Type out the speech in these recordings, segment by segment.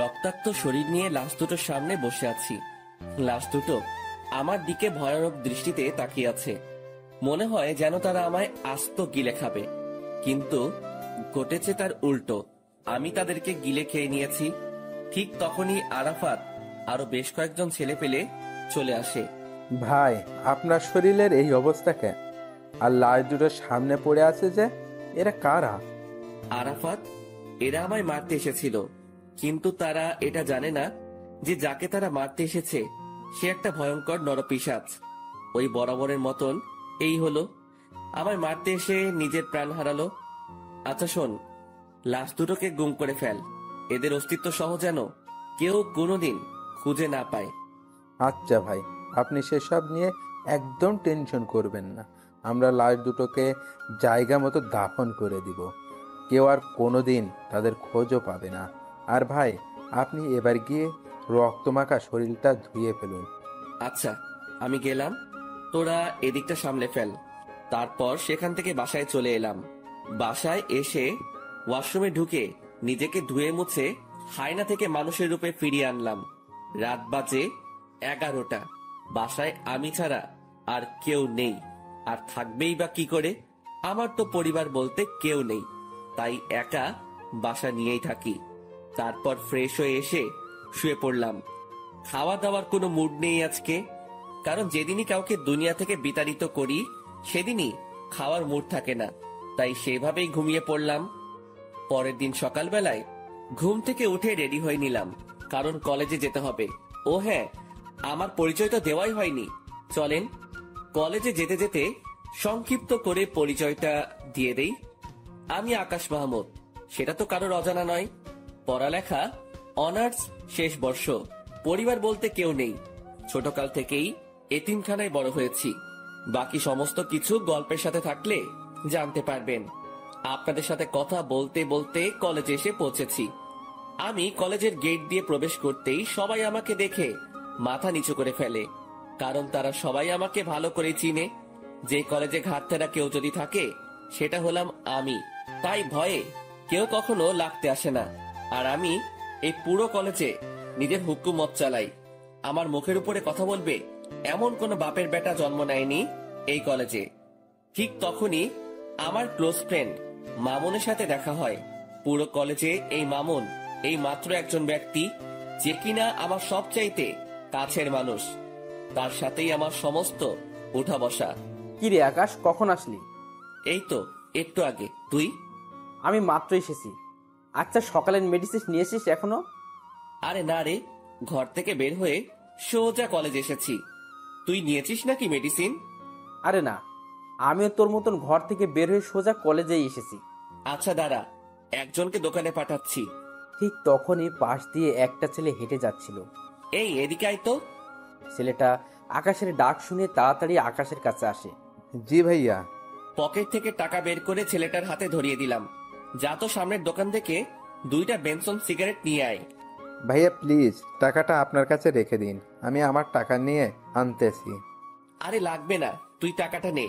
রক্তাক্ত শরীর নিয়ে লাশ দুটোর সামনে বসে আছি। লাশ দুটো আমার দিকে ভয়ানক দৃষ্টিতে তাকিয়ে আছে। মনে হয় যেন তারা আমায় আস্ত গিলে খাবে, কিন্তু ঘটেছে তার উল্টো। আমি তাদেরকে গিলে খেয়ে নিয়েছি। ঠিক তখনই আরাফাত আরো বেশ কয়েকজন ছেলে পেলে চলে আসে। ভাই, আপনার শরীরের এই অবস্থা কেন? আর লাশ দুটো সামনে পড়ে আছে যে, এরা কারা? আরাফাত, এরা আমায় মারতে এসেছিল, কিন্তু তারা এটা জানে না যে যাকে তারা মারতে এসেছে সে একটা ভয়ঙ্কর নরপিশাচ। ওই বরাবরের মতন এই হলো, আমায় মারতে এসে নিজের প্রাণ হারালো। আচ্ছা শোন, লাশ দুটোকে গুম করে ফেল, এদের অস্তিত্ব সহ যেন কেউ কোনোদিন খুঁজে না পায়। আচ্ছা ভাই, আপনি সেসব নিয়ে একদম টেনশন করবেন না। আমরা লাশ দুটোকে জায়গা মতো দাফন করে দিব। কেউ আর কোনোদিন তাদের খোঁজও পাবে না। আর ভাই, আপনি এবার গিয়ে রক্তমাখা শরীরটা ধুয়ে ফেলুন। আচ্ছা, আমি গেলাম, তোরা এদিকটা সামলে ফেল। তারপর সেখান থেকে বাসায় চলে এলাম। বাসায় এসে ওয়াশরুমে ঢুকে নিজেকে ধুয়ে মুছে হায়না থেকে মানুষের রূপে ফিরিয়ে আনলাম। রাত বাজে 11টা। বাসায় আমি ছাড়া আর কেউ নেই, আর থাকবেই বা কি করে? আমার তো পরিবার বলতে কেউ নেই, তাই একা বাসা নিয়েই থাকি। তারপর ফ্রেশ হয়ে এসে শুয়ে পড়লাম। খাওয়া দাওয়ার কোনো মুড নেই আজকে, কারণ যেদিনই কাউকে দুনিয়া থেকে বিতাড়িত করি সেদিনই খাওয়ার মুড থাকে না, তাই সেভাবেই ঘুমিয়ে পড়লাম। পরের দিন সকালবেলায় ঘুম থেকে উঠে রেডি হয়ে নিলাম, কারণ কলেজে যেতে হবে। ও হ্যাঁ, আমার পরিচয় তো দেওয়াই হয়নি। চলেন কলেজে যেতে যেতে সংক্ষিপ্ত করে পরিচয়টা দিয়ে দেই। আমি আকাশ মাহমুদ, সেটা তো কারোর অজানা নয়। পড়ালেখা অনার্স শেষ বর্ষ। পরিবার বলতে কেউ নেই, ছোটকাল থেকেই এতিমখানায় বড় হয়েছি। বাকি সমস্ত কিছু গল্পের সাথে থাকলে জানতে পারবেন। আপনাদের সাথে কথা বলতে বলতে কলেজে এসে পৌঁছেছি। আমি কলেজের গেট দিয়ে প্রবেশ করতেই সবাই আমাকে দেখে মাথা নিচু করে ফেলে, কারণ তারা সবাই আমাকে ভালো করে চিনে। যে কলেজে ঘাটতেরা কেউ যদি থাকে সেটা হলাম আমি, তাই ভয়ে কেউ কখনো লাগতে আসে না। আর আমি এই পুরো কলেজে নিজের হুকুমত চালাই। আমার মুখের উপরে কথা বলবে এমন কোন বাপের বেটা জন্ম নেয়নি এই কলেজে। ঠিক তখনই আমার ক্লোজ ফ্রেন্ড মামুনের সাথে দেখা হয়। পুরো কলেজে এই মামুন এই মাত্র একজন ব্যক্তি যে কিনা আমার সবচাইতে কাছের মানুষ। তার সাথেই আমার সমস্ত উঠা বসা। কি রে আকাশ, কখন আসলি? এই তো একটু আগে। তুই? আমি মাত্র এসেছি। আচ্ছা, সকালের মেডিসিন নিয়েছিস এখনো? আরে না রে, ঘর থেকে বের হয়ে সোজা কলেজ এসেছি। তুই নিয়েছিস নাকি মেডিসিন? আরে না, আমিও তোর মতন ঘর থেকে বের হয়ে সোজা কলেজেই এসেছি। আচ্ছা দাঁড়া, একজনকে দোকানে পাঠাচ্ছি। ঠিক তখনই পাশ দিয়ে একটা ছেলে হেঁটে যাচ্ছিল। এই এদিকে আয় তো। ছেলেটা আকাশের ডাক শুনে তাড়াতাড়ি আকাশের কাছে আসে। জি ভাইয়া। পকেট থেকে টাকা বের করে ছেলেটার হাতে ধরিয়ে দিলাম। যা তো সামনের দোকান থেকে 2টা বেনসন সিগারেট নিয়ে আয়। ভাইয়া প্লিজ, টাকাটা আপনার কাছে রেখে দিন, আমি আমার টাকা নিয়ে আনতেছি। আরে লাগবে না, তুই টাকাটা নে।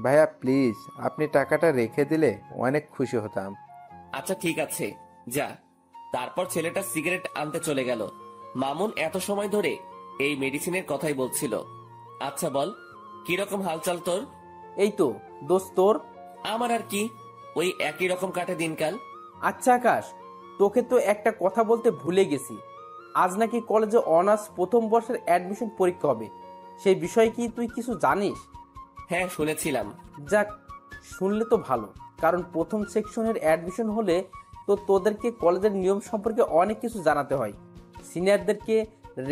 ভাইয়া প্লিজ, আপনি টাকাটা রেখে দিলে অনেক খুশি হতাম। আচ্ছা ঠিক আছে, যা। তারপর ছেলেটা সিগারেট আনতে চলে গেল। মামুন এত সময় ধরে এই মেডিসিনের কথাই বলছিল। আচ্ছা বল, কিরকম হালচাল তোর? এই তো দোস্ত, তোর? আমার আর কি, ওই একই রকম কাটে দিনকাল। আচ্ছা আকাশ, তোকে তো একটা কথা বলতে ভুলে গেছি। আজ নাকি কলেজে অনার্স প্রথম বর্ষের অ্যাডমিশন পরীক্ষা হবে। সেই বিষয়ে কি তুই কিছু জানিস? হ্যাঁ শুনেছিলাম। যাক, শুনলে তো ভালো, কারণ প্রথম সেকশনের অ্যাডমিশন হলে তো তোদেরকে কলেজের নিয়ম সম্পর্কে অনেক কিছু জানাতে হয়। সিনিয়রদেরকে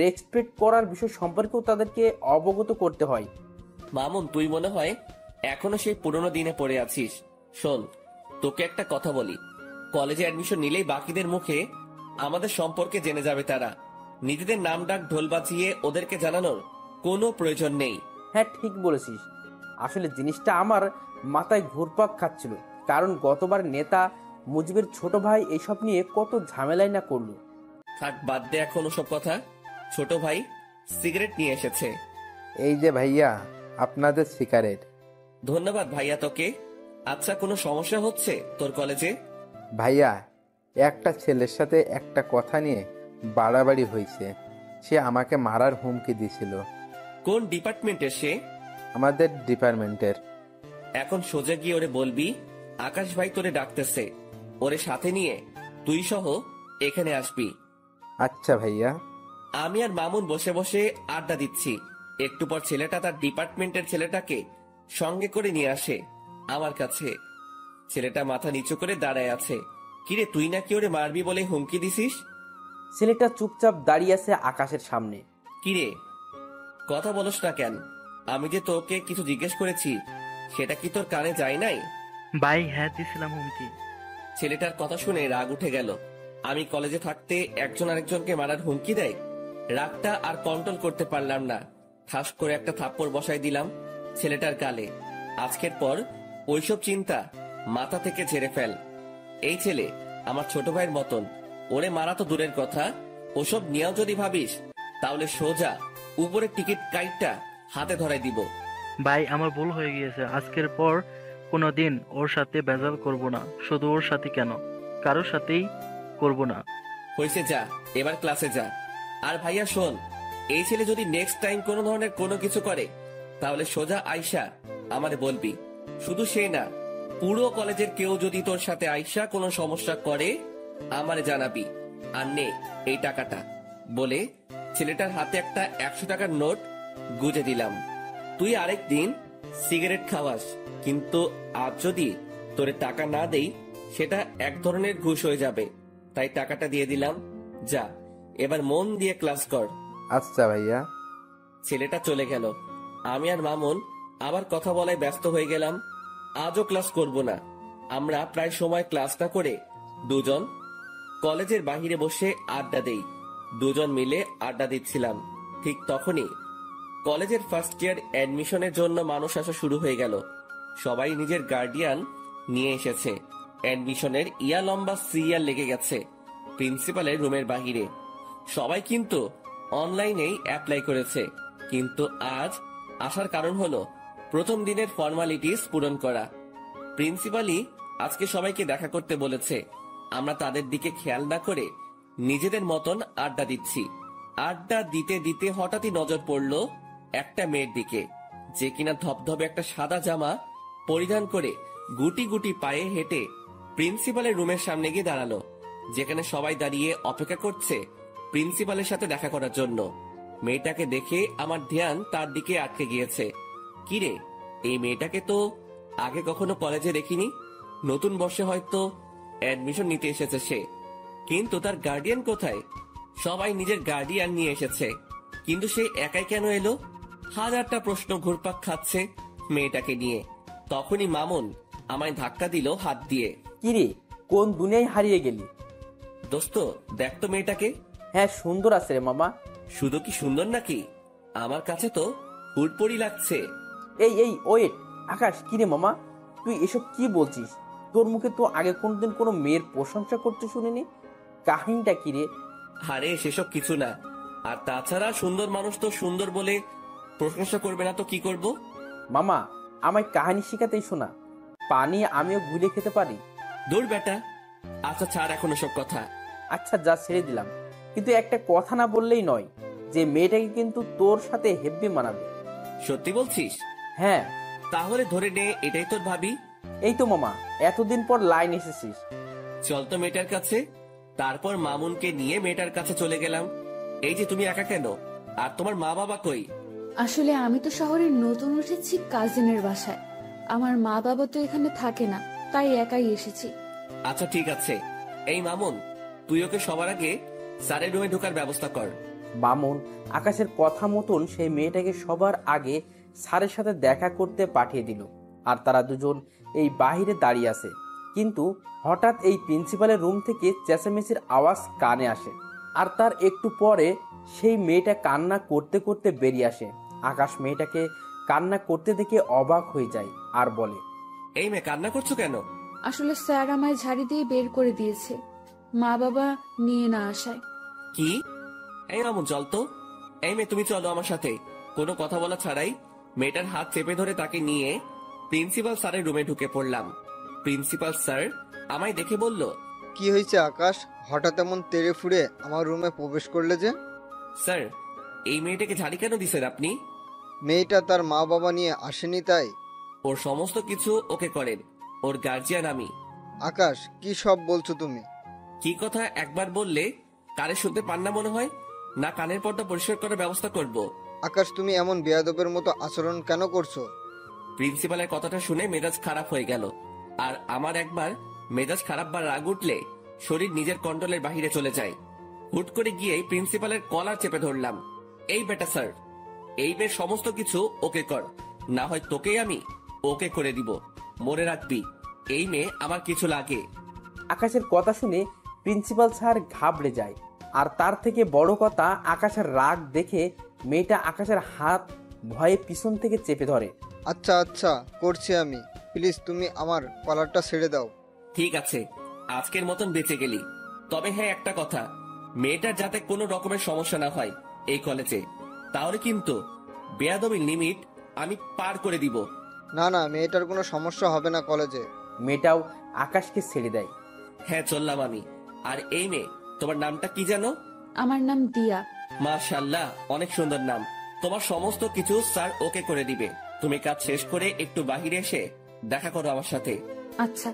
রেসপেক্ট করার বিষয় সম্পর্কেও তাদেরকে অবগত করতে হয়। মামুন, তুই মনে হয় এখনো সেই পুরনো দিনে পড়ে আছিস। শোন, তোকে একটা কথা বলি, কলেজে অ্যাডমিশন নিলেই বাকিদের মুখে আমাদের সম্পর্কে জেনে যাবে তারা। নিজেদের নাম ডাক ঢোল বাজিয়ে ওদেরকে জানানোর কোনো প্রয়োজন নেই। হ্যাঁ ঠিক বলেছিস। আসলে জিনিসটা আমার মাথায় ঘুরপাক খাচ্ছিল, কারণ গতবার নেতা মুজিবের ছোট ভাই এইসব নিয়ে কত ঝামেলাই না করলো। থাক, বাদ দে এখন ওসব কথা। ছোট ভাই সিগারেট নিয়ে এসেছে। এই যে ভাইয়া, আপনাদের সিগারেট। ধন্যবাদ ভাইয়া তোকে। আচ্ছা, কোনো সমস্যা হচ্ছে তোর কলেজে? ভাইয়া, একটা ছেলের সাথে একটা কথা নিয়ে বাড়াবাড়ি হয়েছে। সে আমাকে মারার হুমকি দিছিল। কোন ডিপার্টমেন্টের সে? আমাদের ডিপার্টমেন্টের। এখন সোজা গিয়ে ওরে বলবি আকাশ ভাই তোরে ডাকতেছে, ওরে সাথে নিয়ে তুই সহ এখানে আসবি। আচ্ছা ভাইয়া। আমি আর মামুন বসে বসে আড্ডা দিচ্ছি। একটু পর ছেলেটা তার ডিপার্টমেন্টের ছেলেটাকে সঙ্গে করে নিয়ে আসে আমার কাছে। ছেলেটা মাথা নিচু করে দাঁড়ায় আছে। কিরে, তুই নাকি ওরে মারবি বলে হুমকি দিছিস? ছেলেটা চুপচাপ দাঁড়িয়ে আছে আকাশের সামনে। কিরে, কথা বলস না কেন? আমি যে তোকে কিছু জিজ্ঞেস করেছি সেটা কি তোর কানে যায় নাই? ভাই হ্যাঁ দিছিলাম হুমকি। ছেলেটার কথা শুনে রাগ উঠে গেল। আমি কলেজে থাকতে একজন আরেকজনকে মারার হুমকি দেয়। রাগটা আর কন্ট্রোল করতে পারলাম না, ঠাস করে একটা থাপ্পড় বসাই দিলাম ছেলেটার গালে। আজকের পর ওইসব চিন্তা মাথা থেকে ঝেড়ে ফেল। এই ছেলে আমার ছোট ভাইয়ের মতন, ওরে মারা তো দূরের কথা, ওসব নিয়েও যদি ভাবিস তাহলে সোজা উপরের টিকিট কাইটটা হাতে ধরাই দিব। ভাই আমার ভুল হয়ে গিয়েছে, আজকের পর কোনোদিন ওর সাথে ভেজাল করব না। শুধু ওর সাথে কেন, কারোর সাথেই করব না। হয়েছে, যা এবার ক্লাসে যা। আর ভাইয়া শোন, এই ছেলে যদি নেক্সট টাইম কোনো ধরনের কোনো কিছু করে তাহলে সোজা আয়শা আমারে বলবি। শুধু সে না, পুরো কলেজের কেউ যদি তোর সাথে আয়শা কোনো সমস্যা করে আমারে জানাবি। আর নে এই টাকাটা, বলে ছেলেটার হাতে একটা 100 টাকার নোট গুজে দিলাম। তুই আরেকদিন সিগারেট খাওয়াস, কিন্তু আজ যদি তোরে টাকা না দেই সেটা এক ধরনের ঘুষ হয়ে যাবে। তাই টাকাটা দিয়ে দিলাম, যা এবার মন দিয়ে ক্লাস কর। আচ্ছা ভাইয়া। ছেলেটা চলে গেল। আমি আর মামুন আবার কথা বলায় ব্যস্ত হয়ে গেলাম। আজও ক্লাস করব না। আমরা প্রায় সময় ক্লাস না করে দুজন কলেজের বাহিরে বসে আড্ডা দেই। দুজন মিলে আড্ডা দিচ্ছিলাম। ঠিক তখনই কলেজের ফার্স্ট ইয়ার অ্যাডমিশনের জন্য মানুষ আসা শুরু হয়ে গেল। সবাই নিজের গার্ডিয়ান নিয়ে এসেছে। অ্যাডমিশনের ইয়া লম্বা সিরিয়াল লেগে গেছে প্রিন্সিপালের রুমের বাহিরে। সবাই কিন্তু অনলাইনেই অ্যাপ্লাই করেছে, কিন্তু আজ আসার কারণ হলো প্রথম দিনের ফর্মালিটিস পূরণ করা। প্রিন্সিপালই আজকে সবাইকে দেখা করতে বলেছে। আমরা তাদের দিকে খেয়াল না করে নিজেদের মতন আড্ডা দিচ্ছি। আড্ডা দিতে দিতে হঠাৎই নজর পড়লো একটা মেয়ের দিকে, যে কিনা ধবধবে একটা সাদা জামা পরিধান করে গুটি গুটি পায়ে হেঁটে প্রিন্সিপালের রুমের সামনে গিয়ে দাঁড়ালো, যেখানে সবাই দাঁড়িয়ে অপেক্ষা করছে প্রিন্সিপালের সাথে দেখা করার জন্য। মেয়েটাকে দেখে আমার ধ্যান তার দিকে আটকে গিয়েছে। কিরে, এই মেয়েটাকে তো আগে কখনো কলেজে দেখিনি। নতুন বর্ষে হয়তো অ্যাডমিশন নিতে এসেছে সে, কিন্তু তার গার্ডিয়ান কোথায়? সবাই নিজের গার্ডিয়ান নিয়ে এসেছে, কিন্তু সে একাই কেন এলো? হাজারটা প্রশ্ন ঘুরপাক খাচ্ছে মেয়েটাকে নিয়ে। তখনই মামুন আমায় ধাক্কা দিল হাত দিয়ে। কিরে, কোন দুনিয়ায় হারিয়ে গেলি? দোস্ত, দেখ তো মেয়েটাকে। হ্যাঁ সুন্দর আছে রে মামা। শুধু কি সুন্দর নাকি, আমার কাছে তো হুড়পড়ি লাগছে। এই এই ওয়েট, আকাশ, কিরে মামা, তুই এসব কি বলছিস? তোর মুখে তো আগে কোনদিন কোনো মেয়ের প্রশংসা করতে শুনিনি। কাহিনীটা কিরে? আরে সেসব কিছু না। আর তাছাড়া সুন্দর মানুষ তো সুন্দর বলে প্রশংসা করবে না তো কি করব? মামা, আমায় কাহিনী শেখাতেই শোনা। পানি আমিও ঘুরে খেতে পারি। দূর বেটা। আচ্ছা ছাড় এখন সব কথা। আচ্ছা যা, ছেড়ে দিলাম, কিন্তু একটা কথা না বললেই নয়, যে মেয়েটাকে কিন্তু তোর সাথে হেব্বি মানাবে। সত্যি বলছিস? হ্যাঁ। তাহলে ধরে নে এটাই তোর ভাবি। এই তো মামা, এতদিন পর লাইন এসেছিস। চল তো মেয়েটার কাছে। তারপর মামুনকে নিয়ে মেয়েটার কাছে চলে গেলাম। এই যে তুমি একা কেন? আর তোমার মা বাবা কই? আসলে আমি তো শহরে নতুন উঠেছি কাজিনের বাসায়। আমার মা বাবা তো এখানে থাকে না, তাই একাই এসেছি। আচ্ছা ঠিক আছে। এই মামুন, তুই ওকে সবার আগে স্যারের রুমে ঢোকার ব্যবস্থা কর। মামুন আকাশের কথা মতন সেই মেয়েটাকে সবার আগে স্যারের সাথে দেখা করতে পাঠিয়ে দিল। আর তারা দুজন এই বাহিরে দাঁড়িয়ে আছে। কিন্তু হঠাৎ এই প্রিন্সিপালের রুম থেকে চেঁচামেচির আওয়াজ কানে আসে। আর তার একটু পরে সেই মেয়েটা কান্না করতে করতে বেরিয়ে আসে। আকাশ মেয়েটাকে কান্না করতে দেখে অবাক হয়ে যায় আর বলে, এই মেয়ে, কান্না করছো কেন? আসলে স্যার আমায় ঝাড়ি দিয়ে বের করে দিয়েছে, মা বাবা নিয়ে না আসায়। কি? এই মামুন চল তো। এই মেয়ে, তুমি চলো আমার সাথে। কোনো কথা বলা ছাড়াই মেয়েটার হাত চেপে ধরে তাকে নিয়ে প্রিন্সিপাল স্যারের রুমে ঢুকে পড়লাম। প্রিন্সিপাল স্যার আমায় দেখে বলল, কি হয়েছে আকাশ, হঠাৎ এমন তেড়ে ফুড়ে আমার রুমে প্রবেশ করলে যে? স্যার, এই মেয়েটাকে ঝাড়ি কেন দিছেন আপনি? মেয়েটা তার মা বাবা নিয়ে আসেনি তাই? ওর সমস্ত কিছু ওকে করেন, ওর গার্জিয়ান আমি। আকাশ, কি সব বলছো তুমি? কি কথা একবার বললে কানে শুনতে পান না মনে হয়? না কানের পর্দা পরিষ্কার করার ব্যবস্থা করব? আকাশ, তুমি এমন বেয়াদবের মতো আচরণ কেন করছো? প্রিন্সিপালের কথাটা শুনে মেজাজ খারাপ হয়ে গেল। আর আমার একবার মেজাজ খারাপ বা রাগ উঠলে শরীর নিজের কন্ট্রোলের বাহিরে চলে যায়। হুট করে গিয়ে প্রিন্সিপালের কলার চেপে ধরলাম। এই বেটা স্যার, এই মেয়ের সমস্ত কিছু ওকে কর, না হয় তোকেই আমি ওকে করে দিব। মনে রাখবি, এই মেয়ে আমার কিছু লাগে। আকাশের কথা শুনে প্রিন্সিপাল স্যার ঘাবড়ে যায়। আর তার থেকে বড় কথা, আকাশের রাগ দেখে মেয়েটা আকাশের হাত ভয়ে পিছন থেকে চেপে ধরে। আচ্ছা আচ্ছা, করছি আমি। প্লিজ তুমি আমার কলারটা ছেড়ে দাও। ঠিক আছে, আজকের মতন বেঁচে গেলি। তবে হ্যাঁ, একটা কথা, মেয়েটার যাতে কোনো রকমের সমস্যা না হয় এই কলেজে, তাহলে কিন্তু বেয়াদবির লিমিট আমি পার করে দিব। না না, মেয়েটার কোনো সমস্যা হবে না কলেজে। মেয়েটাও আকাশকে ছেড়ে দেয়। হ্যাঁ, চললাম আমি। আর এই মেয়ে, তোমার নামটা কি জানো? আমার নাম দিয়া। মাশাআল্লাহ, অনেক সুন্দর নাম। তোমার সমস্ত কিছু স্যার ওকে করে দিবে। তুমি কাজ শেষ করে একটু বাহিরে এসে দেখা করো আমার সাথে। আচ্ছা।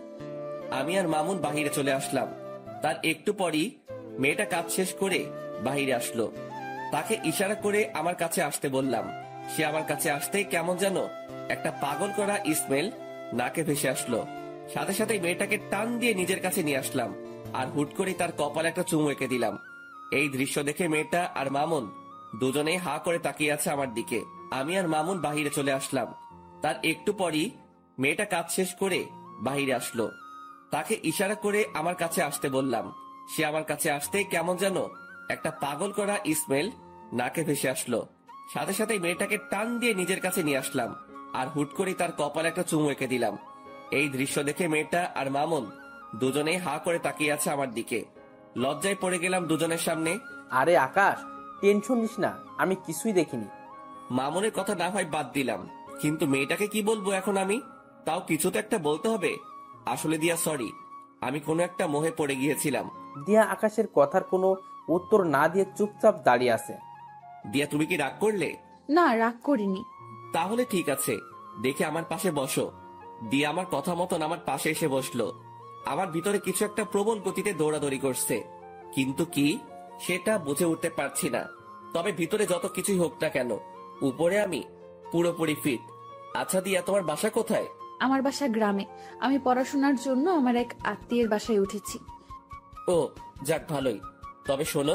আমি আর মামুন বাহিরে চলে আসলাম। তার একটু পরই মেয়েটা কাজ শেষ করে বাহিরে আসলো। তাকে ইশারা করে আমার কাছে আসতে বললাম। সে আমার কাছে আসতেই কেমন যেন একটা পাগল করা স্মেল নাকে ভেসে আসলো। সাথে সাথে মেয়েটাকে টান দিয়ে নিজের কাছে নিয়ে আসলাম আর হুট করে তার কপালে একটা চুমু এঁকে দিলাম। এই দৃশ্য দেখে মেয়েটা আর মামুন দুজনেই হা করে তাকিয়ে আছে আমার দিকে। আমি আর মামুন বাহিরে চলে আসলাম। তার একটু পরই মেয়েটা কাজ শেষ করে বাহিরে আসলো। তাকে ইশারা করে আমার কাছে আসতে বললাম। সে আমার কাছে আসতেই কেমন যেন একটা পাগল করা স্মেল নাকে ভেসে আসলো। সাথে সাথে মেয়েটাকে টান দিয়ে নিজের কাছে নিয়ে আসলাম আর হুট করে তার কপালে একটা চুমু এঁকে দিলাম। এই দৃশ্য দেখে মেয়েটা আর মামুন দুজনেই হা করে তাকিয়ে আছে আমার দিকে। লজ্জায় পড়ে গেলাম দুজনের সামনে। আরে আকাশ, টেনশন নিস না, আমি কিছুই দেখিনি। মামুনের কথা না হয় বাদ দিলাম, কিন্তু মেয়েটাকে কি বলবো এখন আমি? তাও কিছু তো একটা বলতে হবে। আসলে দিয়া সরি, আমি কোনো একটা মোহে পড়ে গিয়েছিলাম। দিয়া আকাশের কথার কোনো উত্তর না দিয়ে চুপচাপ দাঁড়িয়ে আছে। দিয়া, তুমি কি রাগ করলে? না, রাগ করিনি। তাহলে ঠিক আছে, দেখে আমার পাশে বসো। দিয়া আমার কথা মতন আমার পাশে এসে বসলো। আমার ভিতরে কিছু একটা প্রবল গতিতে দৌড়াদৌড়ি করছে, কিন্তু কি সেটা বুঝে উঠতে পারছি না। তবে ভিতরে যত কিছুই হোক না কেন, উপরে আমি পুরোপুরি ফিট। আচ্ছা দিয়া, তোমার বাসা কোথায়? আমার বাসা গ্রামে। আমি পড়াশোনার জন্য আমার এক আত্মীয়ের বাসায় উঠেছি। ও, যাক ভালোই। তবে শোনো,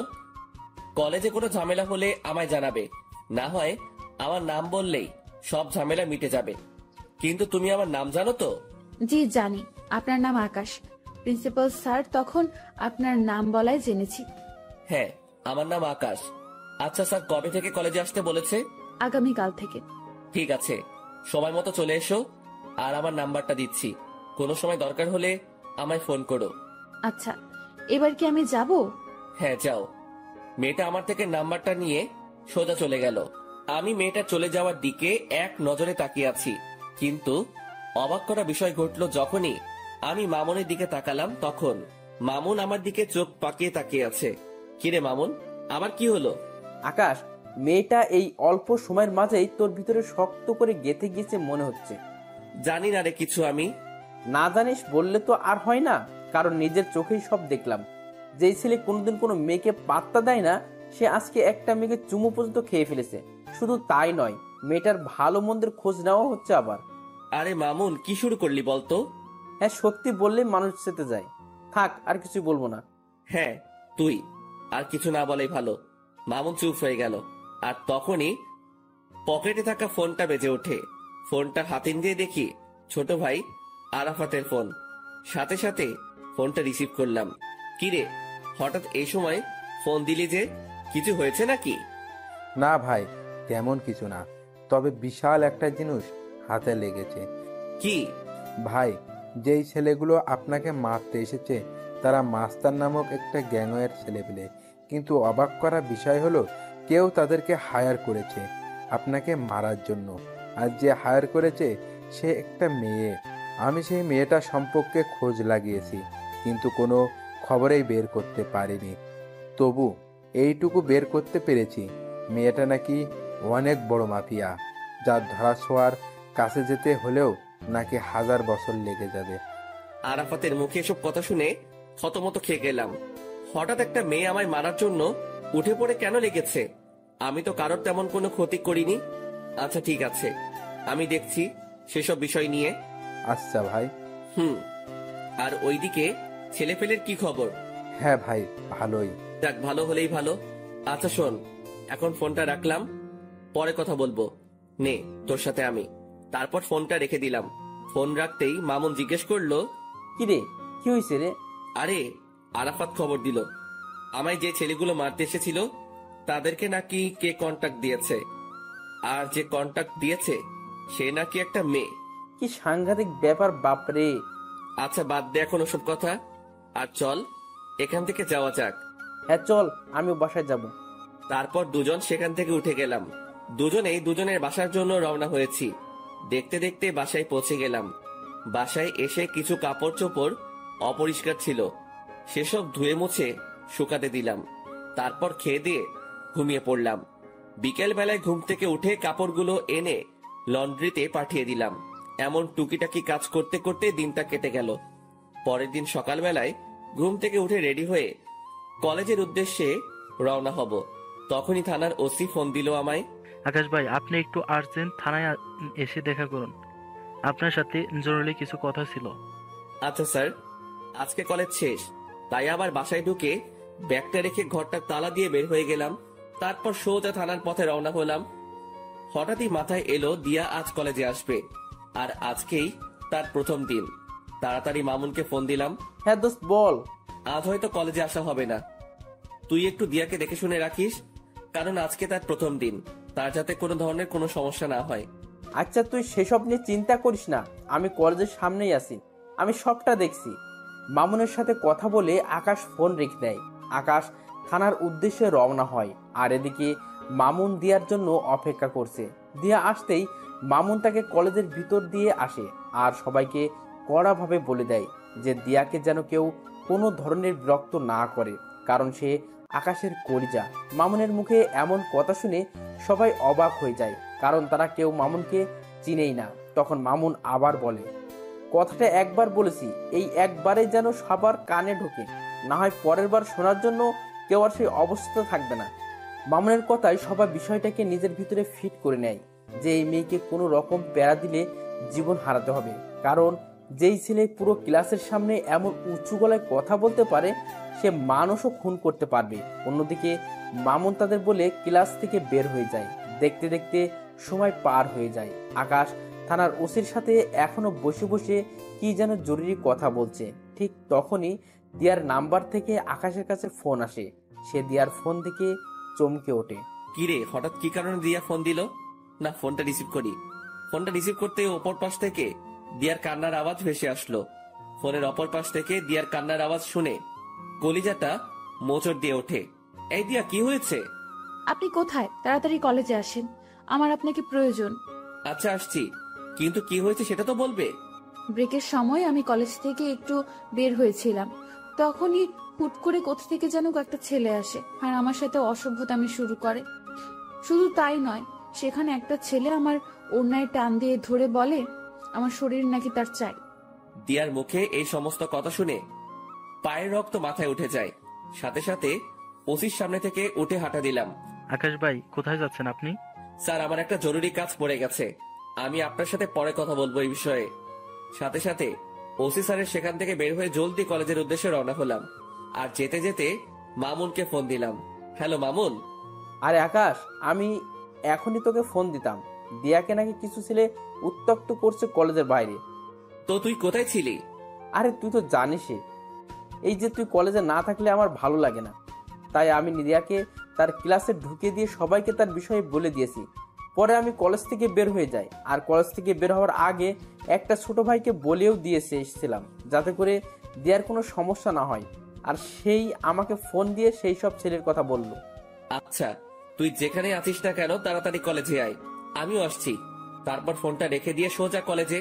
কলেজে কোনো ঝামেলা হলে আমায় জানাবে, না হয় আমার নাম বললেই সব ঝামেলা মিটে যাবে। কিন্তু তুমি আমার নাম জানো তো? জি জানি, আপনার নাম আকাশ। প্রিন্সিপাল স্যার তখন আপনার নাম বলায় জেনেছি। হ্যাঁ, আমার নাম আকাশ। আচ্ছা স্যার কবে থেকে কলেজে আসতে বলেছে? আগামীকাল থেকে। ঠিক আছে, সময় মতো চলে এসো। আর আমার নাম্বারটা দিচ্ছি, কোনো সময় দরকার হলে আমায় ফোন করো। আচ্ছা, এবার কি আমি যাব? হ্যাঁ, যাও। মেয়েটা আমার থেকে নাম্বারটা নিয়ে সোজা চলে গেল। আমি মেয়েটা চলে যাওয়ার দিকে এক নজরে তাকিয়ে আছি, কিন্তু অবাক করা বিষয় ঘটলো যখনই আমি মামুনের দিকে তাকালাম। তখন মামুন আমার দিকে চোখ পাকিয়ে তাকিয়ে আছে। কিরে মামুন, আবার কি হলো? আকাশ, মেয়েটা এই অল্প সময়ের মাঝেই তোর ভিতরে শক্ত করে গেঁথে গিয়েছে মনে হচ্ছে। জানি না রে কিছু আমি। না জানিস বললে তো আর হয় না, কারণ নিজের চোখেই সব দেখলাম। যেই ছেলে কোনোদিন কোনো মেয়েকে পাত্তা দেয় না, সে আজকে একটা মেয়েকে চুমু পর্যন্ত খেয়ে ফেলেছে। শুধু তাই নয়, মেয়েটার ভালো মন্দের খোঁজ নেওয়া হচ্ছে আবার। আরে মামুন, কি শুরু করলি বলতো? হ্যাঁ, সত্যি বললে মানুষ চেতে যায়। থাক, আর কিছু বলবো না। হ্যাঁ, তুই আর কিছু না বলেই ভালো। মামুন চুপ হয়ে গেল, আর তখনই পকেটে থাকা ফোনটা বেজে ওঠে। ফোনটা হাতে নিয়ে দেখি ছোট ভাই আরাফাতের ফোন। সাথে সাথে ফোনটা রিসিভ করলাম। কিরে, হঠাৎ এই সময় ফোন দিলি যে, কিছু হয়েছে নাকি? না ভাই, তেমন কিছু না, তবে বিশাল একটা জিনিস হাতে লেগেছে। কি? ভাই, যেই ছেলেগুলো আপনাকে মারতে এসেছে তারা মাস্তান নামক একটা গ্যাংয়ের ছেলেপেলে। কিন্তু অবাক করা বিষয় হলো, কেউ তাদেরকে হায়ার করেছে আপনাকে মারার জন্য। আর যে হায়ার করেছে সে একটা মেয়ে। আমি সেই মেয়েটা সম্পর্কে খোঁজ লাগিয়েছি, কিন্তু কোনো খবরেই বের করতে পারিনি। তবু এইটুকু বের করতে পেরেছি, মেয়েটা নাকি অনেক বড় মাফিয়া, যার ধরাছোঁয়ার কাছে যেতে হলেও নাকি 1000 বছর লেগে যাবে। আরাফাতের মুখে এসব কথা শুনে থতমত খেয়ে গেলাম। হঠাৎ একটা মেয়ে আমায় মারার জন্য উঠে পড়ে কেন লেগেছে? আমি তো কারোর তেমন কোনো ক্ষতি করিনি। আচ্ছা ঠিক আছে, আমি দেখছি সেসব বিষয় নিয়ে। আচ্ছা ভাই। আর ওইদিকে ছেলেপেলের কি খবর? হ্যাঁ ভাই, ভালোই। যাক, ভালো হলেই ভালো। আচ্ছা শোন, এখন ফোনটা রাখলাম, পরে কথা বলবো। নে তোর সাথে আমি। তারপর ফোনটা রেখে দিলাম। ফোন রাখতেই মামুন জিজ্ঞেস করলো, কি রে, কি হয়েছে রে? আরে আরাফাত খবর দিল, আমায় যে ছেলেগুলো মারতে এসেছিল তাদেরকে নাকি কে কন্টাক্ট দিয়েছে, আর যে কন্টাক্ট দিয়েছে সে নাকি একটা মেয়ে। কি সাংঘাতিক ব্যাপার বাপরে। আচ্ছা বাদ দে এখন ওসব কথা, আর চল এখান থেকে যাওয়া যাক। হ্যাঁ চল, আমিও বাসায় যাব। তারপর দুজন সেখান থেকে উঠে গেলাম। দুজনেই দুজনের বাসার জন্য রওনা হয়েছি। দেখতে দেখতে বাসায় পৌঁছে গেলাম। বাসায় এসে কিছু কাপড় চোপড় অপরিষ্কার ছিল, সেসব ধুয়ে মুছে শুকাতে দিলাম। তারপর খেয়ে দিয়ে ঘুমিয়ে পড়লাম। বিকেল বেলায় ঘুম থেকে উঠে কাপড়গুলো এনে লন্ড্রিতে পাঠিয়ে দিলাম। এমন টুকিটাকি কাজ করতে করতে দিনটা কেটে গেল। পরের দিন সকালবেলায় ঘুম থেকে উঠে রেডি হয়ে কলেজের উদ্দেশ্যে রওনা হব। তখনই থানার ওসি ফোন দিল আমায়। আকাশ ভাই, আপনি একটু আর্জেন্ট থানায় এসে দেখা করুন, আপনার সাথে জরুরি কিছু কথা ছিল। আচ্ছা স্যার, আজকে কলেজ শেষ, তাই আবার বাসায় ঢুকে ব্যাগটা রেখে ঘরটা তালা দিয়ে বের হয়ে গেলাম। তারপর সোজা থানার পথে রওনা হলাম। হঠাৎই মাথায় এলো দিয়া আজ কলেজে আসবে, আর আজকেই তার প্রথম দিন। তাড়াতাড়ি মামুনকে ফোন দিলাম। হ্যাঁ দোস্ত বল। আজ হয়তো কলেজে আসা হবে না, তুই একটু দিয়াকে দেখে শুনে রাখিস, কারণ আজকে তার প্রথম দিন, তার যাতে কোনো ধরনের কোনো সমস্যা না হয়। আচ্ছা তুই সেসব নিয়ে চিন্তা করিস না, আমি কলেজের সামনেই আছি, আমি সবটা দেখছি। মামুনের সাথে কথা বলে আকাশ ফোন রেখে দেয়। আকাশ থানার উদ্দেশ্যে রওনা হয়, আর এদিকে মামুন দিয়ার জন্য অপেক্ষা করছে। দিয়া আসতেই মামুন তাকে কলেজের ভিতর দিয়ে আসে আর সবাইকে কড়াভাবে বলে দেয় যে দিয়াকে যেন কেউ কোনো ধরনের বিরক্ত না করে, কারণ সে আকাশের কলিজা। মামুনের মুখে এমন কথা শুনে সবাই অবাক হয়ে যায়, কারণ তারা কেউ মামুনকে চিনেই না। তখন মামুন আবার বলে, কথাটা একবার বলেছি, এই একবারে যেন সবার কানে ঢোকে, না হয় পরের বার শোনার জন্য কেউ আর সেই অবস্থা থাকবে না। মামুনের কথায় সবাই বিষয়টাকে নিজের ভিতরে ফিট করে নেয় যে এই মেয়েকে কোনো রকম প্যারা দিলে জীবন হারাতে হবে, কারণ যেই ছেলে পুরো ক্লাসের সামনে এমন উঁচু গলায় কথা বলতে পারে সে মানুষও খুন করতে পারবে। অন্যদিকে মামুন তাদের বলে ক্লাস থেকে বের হয়ে যায়। দেখতে দেখতে সময় পার হয়ে যায়। আকাশ থানার ওসির সাথে এখনো বসে বসে কি যেন জরুরি কথা বলছে। ঠিক তখনই দিয়ার নাম্বার থেকে আকাশের কাছে ফোন আসে। সে দিয়ার ফোন থেকে চমকে ওঠে। কিরে, হঠাৎ কি কারণে দিয়া ফোন দিল? না, ফোনটা রিসিভ করি। ফোনটা রিসিভ করতে অপর পাশ থেকে দিয়ার কান্নার আওয়াজ ভেসে আসলো। ফোনের অপর পাশ থেকে দিয়ার কান্নার আওয়াজ শুনে কলিজাটা মোচড় দিয়ে ওঠে। এই দিয়া, কি হয়েছে? আপনি কোথায়? তাড়াতাড়ি কলেজে আসেন, আমার আপনাকে প্রয়োজন। আচ্ছা আসছি, কিন্তু কি হয়েছে সেটা তো বলবে। ব্রেকের সময় আমি কলেজ থেকে একটু বের হয়েছিলাম, তখনই হুট করে কোথা থেকে যেন একটা ছেলে আসে আর আমার সাথে অসভ্যতামি শুরু করে। শুধু তাই নয়, সেখানে একটা ছেলে আমার ওড়নায় টান দিয়ে ধরে বলে আমার শরীর নাকি তার চাই। দিয়ার মুখে এই সমস্ত কথা শুনে পায়ের রক্ত মাথায় উঠে যায়। সাথে সাথে ওসির সামনে থেকে উঠে হাঁটা দিলাম। আকাশ ভাই, কোথায় যাচ্ছেন আপনি? স্যার, আমার একটা জরুরি কাজ পড়ে গেছে, আমি আপনার সাথে পরে কথা বলবো এই বিষয়ে। সাথে সাথে ওসি স্যারের সেখান থেকে বের হয়ে জলদি কলেজের উদ্দেশ্যে রওনা হলাম। আর যেতে যেতে মামুনকে ফোন দিলাম। হ্যালো মামুন। আরে আকাশ, আমি এখনই তোকে ফোন দিতাম, দিয়াকে নাকি কিছু ছেলে উত্ত্যক্ত করছে কলেজের বাইরে। তো তুই কোথায় ছিলি? আরে তুই তো জানিসই, এই যে তুই কলেজে না থাকলে আমার ভালো লাগে না, তাই আমি দিয়াকে তার ক্লাসে ঢুকে দিয়ে সবাইকে তার বিষয়ে বলে দিয়েছি। পরে আমি কলেজ থেকে বের হয়ে যাই, আর কলেজ থেকে বের হওয়ার আগে একটা ছোট ভাইকে বলেও দিয়ে এসেছিলাম যাতে করে দিয়ার কোনো সমস্যা না হয়, আর সেই আমাকে ফোন দিয়ে সেই সব ছেলের কথা বলল। আচ্ছা, তুই যেখানে আছিস না কেন তাড়াতাড়ি কলেজে আয়, আমিও আসছি। তারপর ফোনটা রেখে দিয়ে সোজা কলেজে।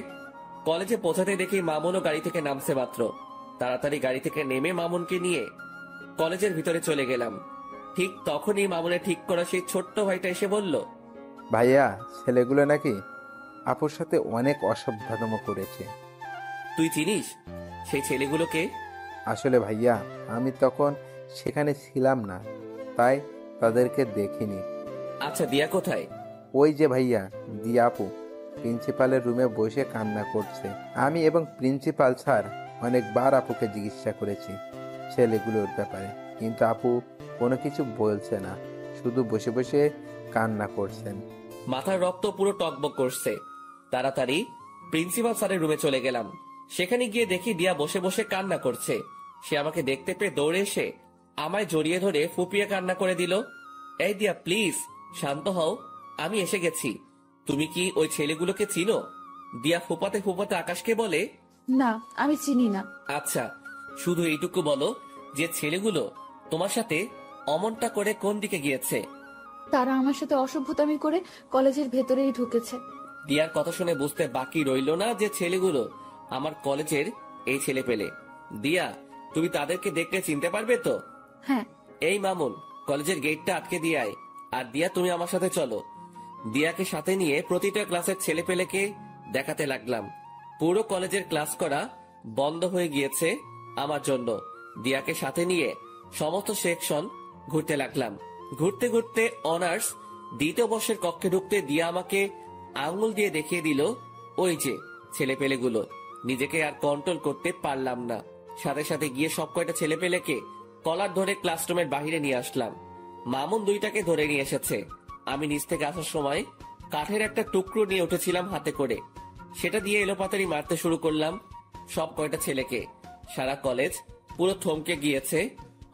কলেজে পৌঁছাতে দেখি মামুনও গাড়ি থেকে নামছে মাত্র। তাড়াতাড়ি গাড়ি থেকে নেমে মামুনকে নিয়ে কলেজের ভিতরে চলে গেলাম। ঠিক তখনই মামুনের ঠিক করা সেই ছোট্ট ভাইটা এসে বলল, ভাইয়া, ছেলেগুলো নাকি আপুর সাথে অনেক অসভ্যতম করেছে। তুই চিনিস সেই ছেলেগুলোকে? আসলে ভাইয়া, আমি তখন সেখানে ছিলাম না, তাই তাদেরকে দেখিনি। আচ্ছা, দিয়া কোথায়? ওই যে ভাইয়া, দিয়া আপু প্রিন্সিপালের রুমে বসে কান্না করছে। আমি এবং প্রিন্সিপাল স্যার অনেকবার আপুকে জিজ্ঞাসা করেছি ছেলেগুলোর ব্যাপারে, কিন্তু আপু কোনো কিছু বলছে না, শুধু বসে বসে কান্না করছেন। মাথার রক্ত পুরো টকবক করছে। তাড়াতাড়ি প্রিন্সিপাল স্যারের রুমে চলে গেলাম। সেখানে গিয়ে দেখি দিয়া বসে বসে কান্না করছে। সে আমাকে দেখতে পেয়ে দৌড়ে এসে আমায় জড়িয়ে ধরে ফুপিয়ে কান্না করে দিল। এই দিয়া, প্লিজ শান্ত হও, আমি এসে গেছি। তুমি কি ওই ছেলেগুলোকে চিনো? দিয়া ফুপাতে ফুপাতে আকাশকে বলে, না, আমি চিনি না। আচ্ছা, শুধু এইটুকু বলো যে ছেলেগুলো তোমার সাথে অমনটা করে কোন দিকে গিয়েছে? তারা আমার সাথে অসভ্যতামি করে কলেজের ভেতরেই ঢুকেছে। দিয়ার কথা শুনে বুঝতে বাকি রইল না যে ছেলেগুলো আমার কলেজের এই ছেলে পেলে। দিয়া, তুমি তাদেরকে দেখলে চিনতে পারবে তো? হ্যাঁ। এই মামুন, কলেজের গেটটা আটকে দিয়ে আয়। আর দিয়া, তুমি আমার সাথে চলো। দিয়াকে সাথে নিয়ে প্রতিটা ক্লাসের ছেলে পেলেকে দেখাতে লাগলাম। পুরো কলেজের ক্লাস করা বন্ধ হয়ে গিয়েছে আমার জন্য। দিয়াকে সাথে নিয়ে সমস্ত সেকশন ঘুরতে লাগলাম। ঘুরতে ঘুরতে অনার্স দ্বিতীয় বর্ষের কক্ষে ঢুকতে দিয়া আমাকে আঙ্গুল দিয়ে দেখিয়ে দিল ওই যে ছেলেপেলেগুলো। নিজেকে আর কন্ট্রোল করতে পারলাম না, সাথে সাথে গিয়ে সব কয়টা ছেলেপেলেকে কলার ধরে ক্লাসরুমের বাহিরে নিয়ে আসলাম। মামুন দুইটাকে ধরে নিয়ে এসেছে। আমি নিচ থেকে আসার সময় কাঠের একটা টুকরো নিয়ে উঠেছিলাম হাতে করে, সেটা দিয়ে এলোপাতাড়ি মারতে শুরু করলাম সব কয়টা ছেলেকে। সারা কলেজ পুরো থমকে গিয়েছে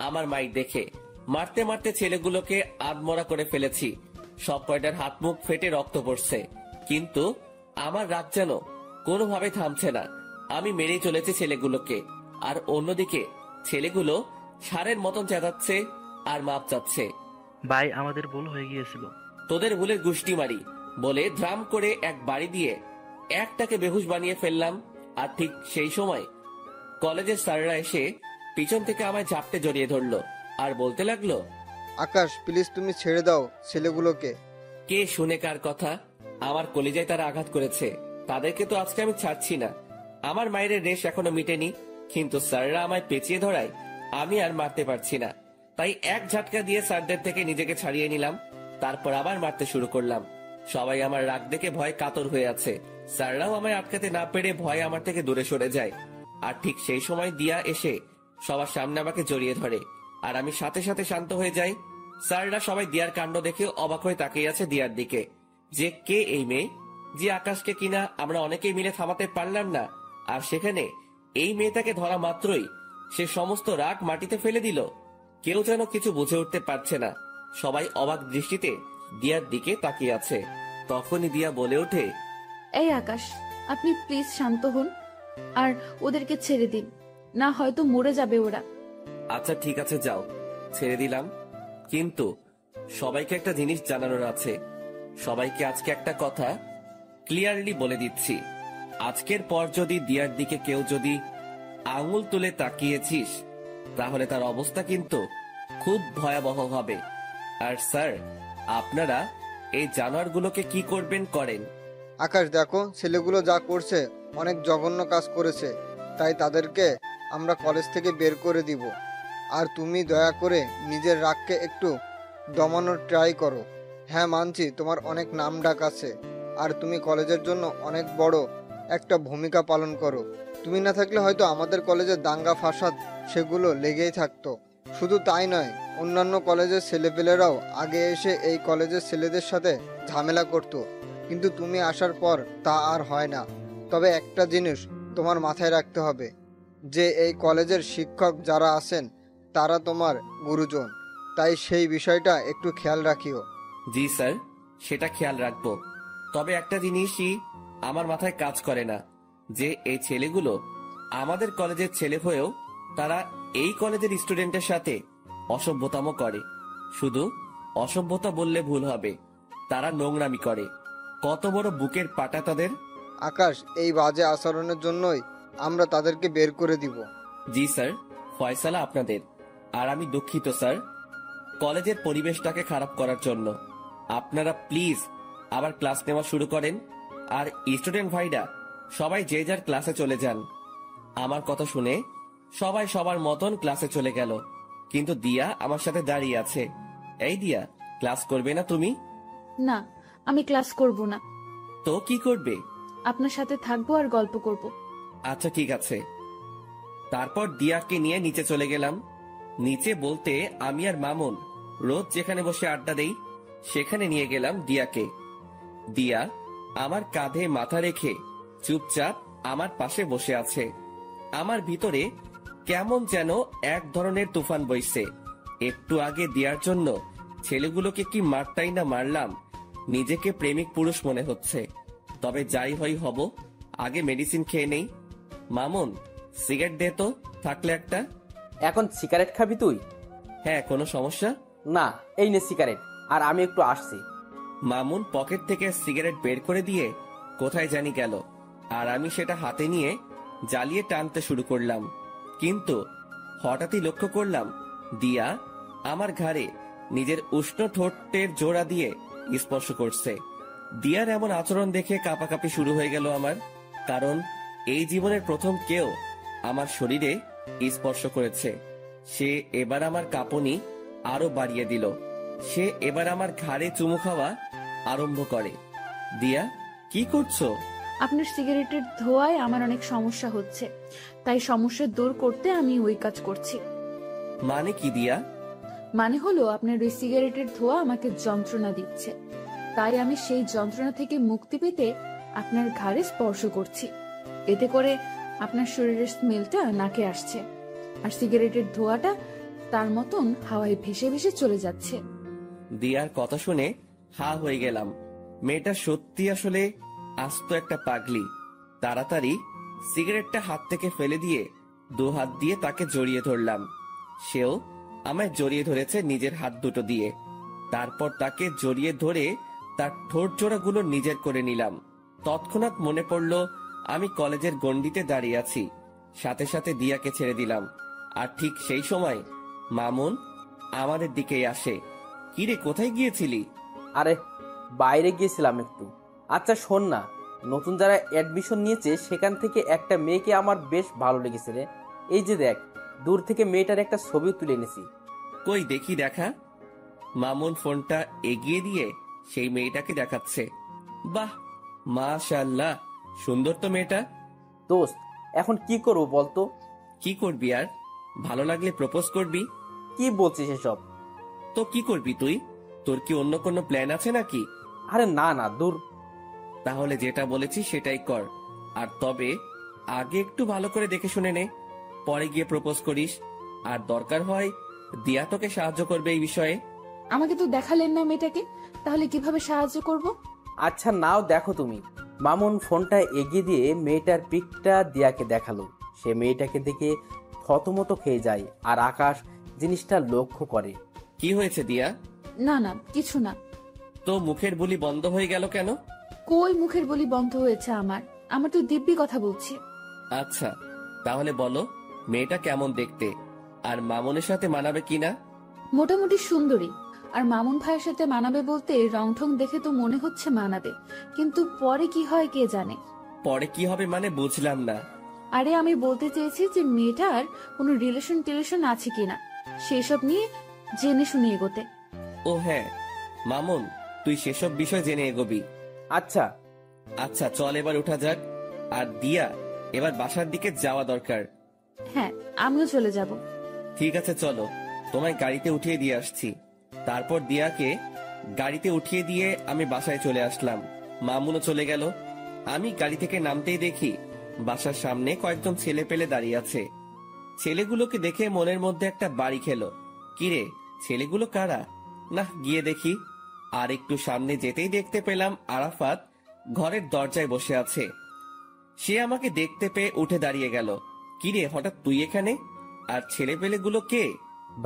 আমার মাইক দেখে। মারতে মারতে ছেলেগুলোকে আধমরা করে ফেলেছি। সব কয়টার হাত মুখ ফেটে রক্ত পড়ছে, কিন্তু আমার রাগ যেন কোনোভাবে থামছে না। আমি মেরেই চলেছি ছেলেগুলোকে, আর অন্যদিকে ছেলেগুলো সারের মতন চেঁচাচ্ছে আর মাপ চাচ্ছে। ভাই, আমাদের ভুল হয়ে গিয়েছিল। তোদের ভুলের গুষ্টি মারি বলে ধ্রাম করে এক বাড়ি দিয়ে একটাকে বেহুশ বানিয়ে ফেললাম। আর ঠিক সেই সময় কলেজের স্যাররা এসে পিছন থেকে আমায় ঝাপটে জড়িয়ে ধরলো আর বলতে লাগলো, আকাশ, প্লিজ তুমি ছেড়ে দাও ছেলেগুলোকে। কে শুনে কার কথা? আমার কলিজায় তারা আঘাত করেছে, তাদেরকে তো আজকে আমি ছাড়ছি না। আমার মায়ের রেশ এখনো মিটেনি, কিন্তু স্যাররা আমায় পেঁচিয়ে ধরায় আমি আর মারতে পারছি না। তাই এক ঝাটকা দিয়ে স্যারদের থেকে নিজেকে ছাড়িয়ে নিলাম। তারপর আবার মারতে শুরু করলাম। সবাই আমার রাগ দেখে ভয় কাতর হয়ে আছে। স্যাররাও আমায় আটকাতে না পেরে ভয়ে আমার থেকে দূরে সরে যায়। আর ঠিক সেই সময় দিয়া এসে সবার সামনে আমাকে জড়িয়ে ধরে, আর আমি সাথে সাথে শান্ত হয়ে যাই। স্যাররা সবাই দিয়ার কাণ্ড দেখে অবাক হয়ে তাকিয়ে আছে দিয়ার দিকে, যে কে এই মেয়ে, যে আকাশকে কিনা আমরা অনেকেই মিলে থামাতে পারলাম না। আর সেখানে এই মেয়েটাকে ধরা মাত্রই সে সমস্ত রাগ মাটিতে ফেলে দিল। কেউ যেন কিছু বুঝে উঠতে পারছে না। সবাই অবাক দৃষ্টিতে দিয়ার দিকে তাকিয়ে আছে। তখনই দিয়া বলে ওঠে, এই আকাশ, আপনি প্লিজ শান্ত হন আর ওদেরকে ছেড়ে দিন, না হয়তো মরে যাবে ওরা। আচ্ছা ঠিক আছে, যাও, ছেড়ে দিলাম। কিন্তু সবাইকে একটা জিনিস জানানোর আছে। সবাইকে আজকে একটা কথা ক্লিয়ারলি বলে দিচ্ছি, আজকের পর যদি দিয়ার দিকে কেউ যদি আঙুল তুলে তাকিয়েছিস, তাহলে তার অবস্থা কিন্তু খুব ভয়াবহ হবে। আর স্যার, আপনারা এই জানোয়ারগুলোকে কি করবেন করেন। আকাশ, দেখো ছেলেগুলো যা করছে অনেক জঘন্য কাজ করেছে, তাই তাদেরকে আমরা কলেজ থেকে বের করে দিব। আর তুমি দয়া করে নিজের রাগকে একটু দমানোর ট্রাই করো। হ্যাঁ মানছি, তোমার অনেক নাম ডাক আছে, আর তুমি কলেজের জন্য অনেক বড় একটা ভূমিকা পালন করো। তুমি না থাকলে হয়তো আমাদের কলেজের দাঙ্গা ফাসাদ সেগুলো লেগেই থাকতো। শুধু তাই নয়, অন্যান্য কলেজের ছেলেপেলেরাও আগে এসে এই কলেজের ছেলেদের সাথে ঝামেলা করতো, কিন্তু তুমি আসার পর তা আর হয় না। তবে একটা জিনিস তোমার মাথায় রাখতে হবে যে এই কলেজের শিক্ষক যারা আছেন তারা তোমার গুরুজন, তাই সেই বিষয়টা একটু খেয়াল রাখিও। জি স্যার, সেটা খেয়াল রাখবো। তবে একটা জিনিসই আমার মাথায় কাজ করে না, যে এই ছেলেগুলো আমাদের কলেজের ছেলে হয়েও তারা এই কলেজের স্টুডেন্টের সাথে অসভ্যতাম করে। শুধু অসভ্যতা বললে ভুল হবে, তারা নোংরামি করে। কত বড় বুকের পাটা তাদের! আকাশ, এই বাজে আচরণের জন্যই আমরা তাদেরকে বের করে দিব। জি স্যার, ফয়সালা আপনাদের। আর আমি দুঃখিত স্যার কলেজের পরিবেশটাকে খারাপ করার জন্য। আপনারা প্লিজ আবার ক্লাস নেওয়া শুরু করেন, আর স্টুডেন্ট ভাইরা সবাই যে যার ক্লাসে চলে যান। আমার কথা শুনে সবাই সবার মতন ক্লাসে চলে গেল, কিন্তু দিয়া আমার সাথে দাঁড়িয়ে আছে। এই দিয়া, ক্লাস করবে না তুমি? না, আমি ক্লাস করব না। তো কি করবে? আপনার সাথে থাকবো আর গল্প করব। আচ্ছা ঠিক আছে। তারপর দিয়াকে নিয়ে নিচে চলে গেলাম। নিচে বলতে আমি আর মামুন রোজ যেখানে বসে আড্ডা দেই সেখানে নিয়ে গেলাম দিয়াকে। দিয়া আমার কাঁধে মাথা রেখে চুপচাপ আমার পাশে বসে আছে। আমার ভিতরে কেমন যেন এক ধরনের তুফান বইছে। একটু আগে দিয়ার জন্য ছেলেগুলোকে কি মারটাই না মারলাম, নিজেকে প্রেমিক পুরুষ মনে হচ্ছে। তবে যাই হই হব, আগে মেডিসিন খেয়ে নেই। মামুন, সিগারেট দে তো, থাকলে একটা। এখন সিগারেট খাবি তুই? হ্যাঁ, কোনো সমস্যা? না, এই নে সিগারেট, আর আমি একটু আসছি। মামুন পকেট থেকে সিগারেট বের করে দিয়ে কোথায় জানি গেল, আর আমি সেটা হাতে নিয়ে জ্বালিয়ে টানতে শুরু করলাম। কিন্তু হঠাৎই লক্ষ্য করলাম দিয়া আমার ঘাড়ে নিজের উষ্ণ ঠোঁটের জোড়া দিয়ে স্পর্শ করছে। দিয়ার এমন আচরণ দেখে কাঁপাকাঁপি শুরু হয়ে গেল আমার, কারণ এই জীবনের প্রথম কেউ আমার শরীরে স্পর্শ করেছে। সে এবার আমার কাঁপুনি আরো বাড়িয়ে দিল। সে এবার আমার ঘাড়ে চুমু খাওয়া আরম্ভ করে। দিয়া, কি করছো? আপনার সিগারেটের ধোঁয়ায় আমার অনেক সমস্যা হচ্ছে, তাই সমস্যা দূর করতে আমি ওই কাজ করছি। মানে কি দিয়া? মানে হলো আপনার ওই সিগারেটের ধোঁয়া আমাকে যন্ত্রণা দিচ্ছে, তাই আমি সেই যন্ত্রণা থেকে মুক্তি পেতে আপনার ঘাড়ে স্পর্শ করছি। এতে করে আপনার শরীরের স্মেলটা নাকে আসছে, আর সিগারেটের ধোঁয়াটা তার মতন হাওয়ায় ভেসে ভেসে চলে যাচ্ছে। দিয়ার কথা শুনে হা হয়ে গেলাম। মেয়েটা সত্যি আসলে আস্ত একটা পাগলি। তাড়াতাড়ি সিগারেটটা হাত থেকে ফেলে দিয়ে দু হাত দিয়ে তাকে জড়িয়ে ধরলাম। সেও আমায় জড়িয়ে ধরেছে নিজের হাত দুটো দিয়ে। তারপর তাকে জড়িয়ে ধরে তার ঠোঁট জোড়াগুলো নিজের করে নিলাম। তৎক্ষণাৎ মনে পড়ল আমি কলেজের গণ্ডিতে দাঁড়িয়ে আছি। সাথে সাথে দিয়াকে ছেড়ে দিলাম। আর ঠিক সেই সময় মামুন আমাদের দিকেই আসে। কিরে, কোথায় গিয়েছিলি? আরে, বাইরে গিয়েছিলাম একটু। আচ্ছা শোন না, নতুন যারা অ্যাডমিশন নিয়েছে সেখান থেকে একটা মেয়েকে আমার বেশ ভালো লেগেছে রে। এই যে দেখ, দূর থেকে মেয়েটার একটা ছবি তুলে এনেছি। কই দেখি, দেখা। মামুন ফোনটা এগিয়ে দিয়ে সেই মেয়েটাকে দেখাচ্ছে। বাহ, মাশাআল্লাহ, সুন্দর তো মেয়েটা। দোস্ত, এখন কি করবো বলতো? কি করবি আর? ভালো লাগলে প্রপোজ করবি। কি বলছিস এসব? তো কি করবি তুই? তোর কি অন্য কোনো প্ল্যান আছে নাকি? আরে না না, দূর। তাহলে যেটা বলেছি সেটাই কর। আর তবে আগে একটু ভালো করে দেখে শুনে নে, পরে গিয়ে প্রপোজ করিস। আর দরকার হয় দিয়া তোকে সাহায্য করবে এই বিষয়ে। আমাকে তো দেখালেন না মেয়েটাকে, তাহলে কিভাবে সাহায্য করব? আচ্ছা নাও, দেখো তুমি। মামুন ফোনটা এগিয়ে দিয়ে মেয়েটার পিকটা দিয়াকে দেখালো। সে মেয়েটাকে দেখে থতমত খেয়ে যায়, আর আকাশ জিনিসটা লক্ষ্য করে। কি হয়েছে দিয়া? না না, কিছু না। তো মুখের বুলি বন্ধ হয়ে গেল কেন? কই মুখের বলি বন্ধ হয়েছে আমার তো দিব্যি কথা বলছি। আচ্ছা, তাহলে বলো মেয়েটা কেমন দেখতে, আর মামুনের সাথে মানাবে কিনা? মোটামুটি সুন্দরী, আর মামুন ভাইয়ের সাথে মানাবে বলতে রং ঠং দেখে তো মনে হচ্ছে মানাবে, কিন্তু পরে কি হয় কে জানে। পরে কি হবে মানে বুঝলাম না। আরে আমি বলতে চেয়েছি যে মেয়েটার কোনো রিলেশন আছে কিনা সেসব নিয়ে জেনে শুনে এগোতে। ও হ্যাঁ, মামুন তুই সেসব বিষয় জেনে এগোবি। আচ্ছা আচ্ছা চল এবার উঠা যাক। আর দিয়া, এবার বাসার দিকে যাওয়া দরকার। হ্যাঁ, আমিও চলে যাব। ঠিক আছে চলো, তোমায় গাড়িতে উঠিয়ে দিয়ে আসছি। তারপর দিয়াকে গাড়িতে উঠিয়ে দিয়ে আমি বাসায় চলে আসলাম। মামুনও চলে গেল। আমি গাড়ি থেকে নামতেই দেখি বাসার সামনে কয়েকজন ছেলে পেলে দাঁড়িয়ে আছে। ছেলেগুলোকে দেখে মনের মধ্যে একটা বাড়ি খেলো। কিরে, ছেলেগুলো কারা? না, গিয়ে দেখি। আর একটু সামনে যেতেই দেখতে পেলাম আরাফাত ঘরের দরজায় বসে আছে। সে আমাকে দেখতে পেয়ে উঠে দাঁড়িয়ে গেল। কিরে, হঠাৎ তুই এখানে? আর ছেলে পেলেগুলো কে?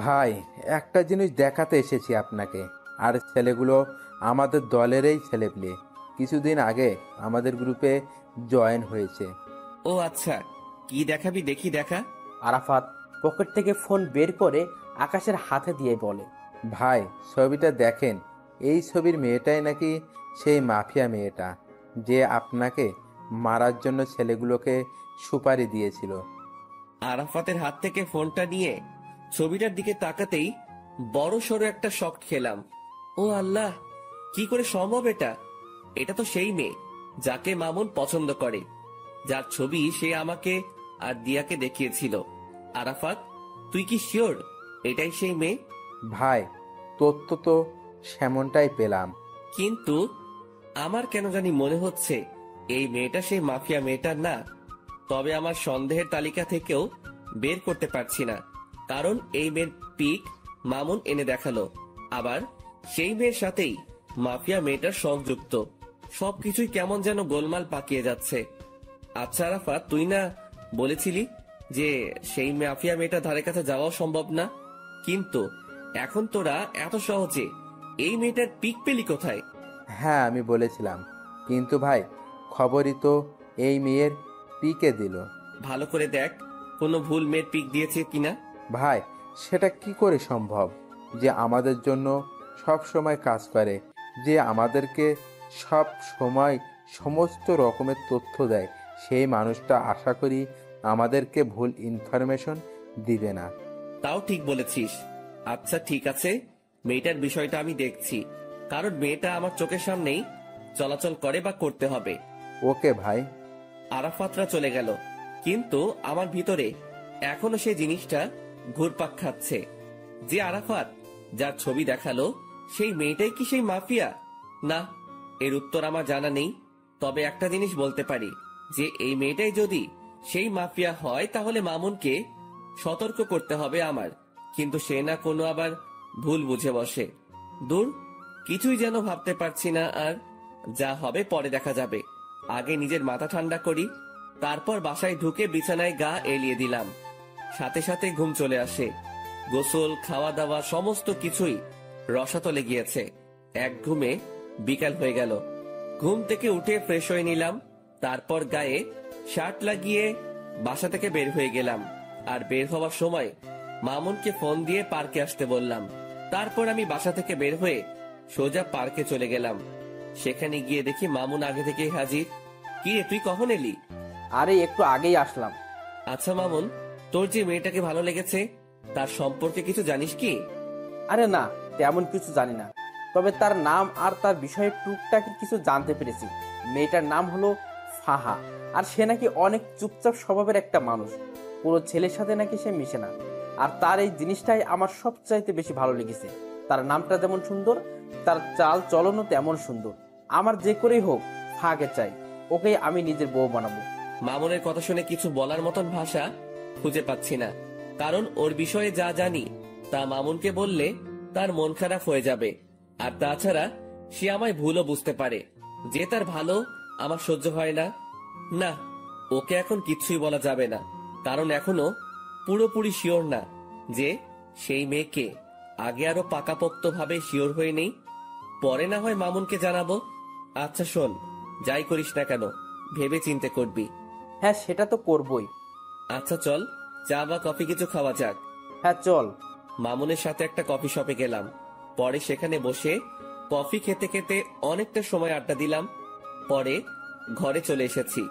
ভাই, একটা জিনিস দেখাতে এসেছি আপনাকে। আর ছেলেগুলো আমাদের দলেরই ছেলেপেলে। কিছুদিন আগে আমাদের গ্রুপে জয়েন হয়েছে। ও আচ্ছা, কি দেখাবি দেখি দেখা। আরাফাত পকেট থেকে ফোন বের করে আকাশের হাতে দিয়ে বলে, ভাই ছবিটা দেখেন, এই ছবির মেয়েটাই নাকি সেই মাফিয়া মেয়েটা যে আপনাকে মারার জন্য ছেলেগুলোকে সুপারি দিয়েছিল। আরাফাতের হাত থেকে ফোনটা নিয়ে ছবিটার দিকে তাকাতেই বড় সড়ো একটা শক খেলাম। ও আল্লাহ, কি করে সম্ভব এটা? এটা তো সেই মেয়ে যাকে মামুন পছন্দ করে, যার ছবি সে আমাকে আর দিয়াকে দেখিয়েছিল। আরাফাত, তুই কি শিওর এটাই সেই মেয়ে? ভাই তথ্য তো সেমনটাই পেলাম। কিন্তু আমার কেন জানি মনে হচ্ছে এই মেয়েটা সেই মাফিয়া মেয়েটার না। তবে আমার সন্দেহের তালিকা থেকেও বের করতে পারছি না, কারণ এই মেয়ের পিক মামুন এনে দেখালো, আবার সেই মেয়ের সাথেই মাফিয়া মেয়েটার সংযুক্ত। সবকিছুই কেমন যেন গোলমাল পাকিয়ে যাচ্ছে। আচ্ছা আরাফাত, তুই না বলেছিলি যে সেই মাফিয়া মেয়েটার ধারে কাছে যাওয়াও সম্ভব না, কিন্তু এখন তোরা এত সহজে এই মেয়েটার পিক পেলি কোথায়? হ্যাঁ আমি বলেছিলাম, কিন্তু ভাই খবরই তো এই মেয়ের পিকে দিল। ভালো করে দেখ কোনো ভুল মেয়ের পিক দিয়েছে কিনা। ভাই সেটা কি করে সম্ভব? যে আমাদের জন্য সব সময় কাজ করে, যে আমাদেরকে সব সময় সমস্ত রকমের তথ্য দেয়, সেই মানুষটা আশা করি আমাদেরকে ভুল ইনফরমেশন দিবে না। তাও ঠিক বলেছিস। আচ্ছা ঠিক আছে, মেয়েটার বিষয়টা আমি দেখছি, কারণ মেয়েটা আমার চোখের সামনেই চলাচল করে বা করতে হবে। ওকে ভাই। আরাফাতরা চলে গেল, কিন্তু আমার ভিতরে এখনো সেই জিনিসটা ঘুরপাক খাচ্ছে যে আরাফাত যার ছবি দেখালো সেই মেয়েটাই কি সেই মাফিয়া? না, এর উত্তর আমার জানা নেই। তবে একটা জিনিস বলতে পারি যে এই মেয়েটাই যদি সেই মাফিয়া হয় তাহলে মামুনকে সতর্ক করতে হবে আমার, কিন্তু সে না কোনো আবার ভুল বুঝে বসে। দূর, কিছুই যেন ভাবতে পারছি না, আর যা হবে পরে দেখা যাবে। আগে নিজের মাথা ঠান্ডা করি, তারপর বাসায় ঢুকে বিছানায় গা এলিয়ে দিলাম। সাথে সাথে ঘুম চলে আসে। গোসল, খাওয়া দাওয়া সমস্ত কিছুই রসাতলে গিয়েছে। এক ঘুমে বিকাল হয়ে গেল। ঘুম থেকে উঠে ফ্রেশ হয়ে নিলাম, তারপর গায়ে শার্ট লাগিয়ে বাসা থেকে বের হয়ে গেলাম। আর বের হওয়ার সময় মামুনকে ফোন দিয়ে পার্কে আসতে বললাম। তারপর আমি বাসা থেকে বের হয়ে সোজা পার্কে চলে গেলাম। সেখানে গিয়ে দেখি মামুন আগে থেকেই হাজির। কি রে, তুই কখন এলি? আরে একটু আগেই আসলাম। আচ্ছা মামুন, তোর যে মেয়েটাকে ভালো লেগেছে তার সম্পর্কে কিছু জানিস কি? আরে না, তেমন কিছু জানি না, তবে তার নাম আর তার বিষয়ে টুকটাক কিছু জানতে পেরেছি। মেয়েটার নাম হলো ফাহা, আর সে নাকি অনেক চুপচাপ স্বভাবের একটা মানুষ। কোনো ছেলের সাথে নাকি সে মিশে না, আর তার এই জিনিসটাই আমার সবচাইতে বেশি ভালো লেগেছে। তার নামটা যেমন সুন্দর, তার চাল চলনও তেমন সুন্দর। আমার যে করেই হোক ফাহাকে চাই, ওকে আমি নিজের বউ বানাবো। মামুনের কথা শুনে কিছু বলার মতন ভাষা খুঁজে পাচ্ছি না, কারণ ওর বিষয়ে যা জানি তা মামুনকে বললে তার মন খারাপ হয়ে যাবে। আর তাছাড়া সে আমায় ভুলও বুঝতে পারে যে তার ভালো আমার সহ্য হয় না। না, ওকে এখন কিছুই বলা যাবে না, কারণ এখনো পুরোপুরি শিওর না যে সেই মেয়েকে। আগে আরো পাকাপোক্ত ভাবে শিওর হয়ে নেই, পরে না হয় মামুনকে জানাবো। আচ্ছা শোন, যাই করিস না কেন ভেবে চিন্তে করবি। হ্যাঁ সেটা তো করবই। আচ্ছা চল, চা বা কফি কিছু খাওয়া যাক। হ্যাঁ চল। মামুনের সাথে একটা কফি শপে গেলাম। পরে সেখানে বসে কফি খেতে খেতে অনেকটা সময় আড্ডা দিলাম। পরে ঘরে চলে এসেছি।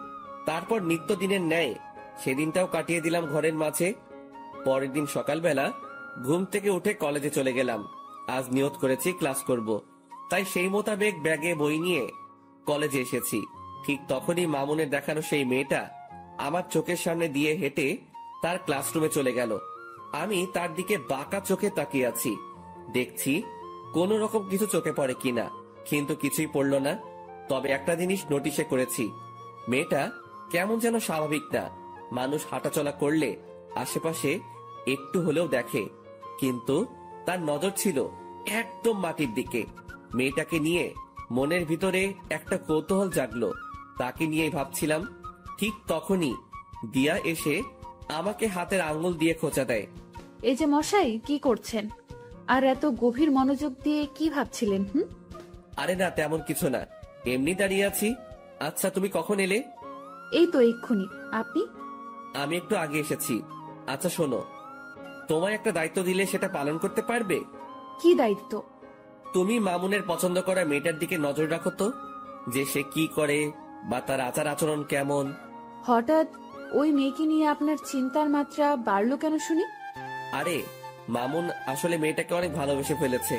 তারপর নিত্যদিনের ন্যায় সেদিনটাও কাটিয়ে দিলাম ঘরের মাঝে। পরের দিন সকালবেলা ঘুম থেকে উঠে কলেজে চলে গেলাম। আজ নিয়ত করেছি ক্লাস করব, তাই সেই মোতাবেক ব্যাগে বই নিয়ে কলেজে এসেছি। ঠিক তখনই মামুনের দেখানো সেই মেয়েটা আমার চোখের সামনে দিয়ে হেঁটে তার ক্লাসরুমে চলে গেল। আমি তার দিকে বাঁকা চোখে তাকিয়ে আছি, দেখছি কোন রকম কিছু চোখে পড়ে কিনা, কিন্তু কিছুই পড়লো না। তবে একটা জিনিস নোটিশে করেছি, মেয়েটা কেমন যেন স্বাভাবিক না। মানুষ হাঁটাচলা করলে আশেপাশে একটু হলেও দেখে, কিন্তু তার নজর ছিল একদম মাটির দিকে। মেয়েটাকে নিয়ে মনের ভিতরে একটা কৌতূহল জাগলো, তাকে নিয়ে ভাবছিলাম। ঠিক তখনই দিয়া এসে আমাকে হাতের আঙ্গুল দিয়ে খোঁচা দেয়। এই যে মশাই, কি করছেন? আর এত গভীর মনোযোগ দিয়ে কি ভাবছিলেন? আরে না, তেমন কিছু না, এমনি দাঁড়িয়ে আছি। আচ্ছা তুমি কখন এলে? এই তো এক্ষুনি। আপনি? আমি একটু আগে এসেছি। আচ্ছা শোনো, তোমায় একটা দায়িত্ব দিলে সেটা পালন করতে পারবে? কি দায়িত্ব? তুমি মামুনের পছন্দ করা মেয়েটার দিকে নজর রাখো তো, যে সে কি করে বা তার আচার আচরণ কেমন। হঠাৎ ওই মেয়েকে নিয়ে আপনার চিন্তার মাত্রা বাড়লো কেন শুনি? আরে মামুন আসলে মেয়েটাকে অনেক ভালোবেসে ফেলেছে,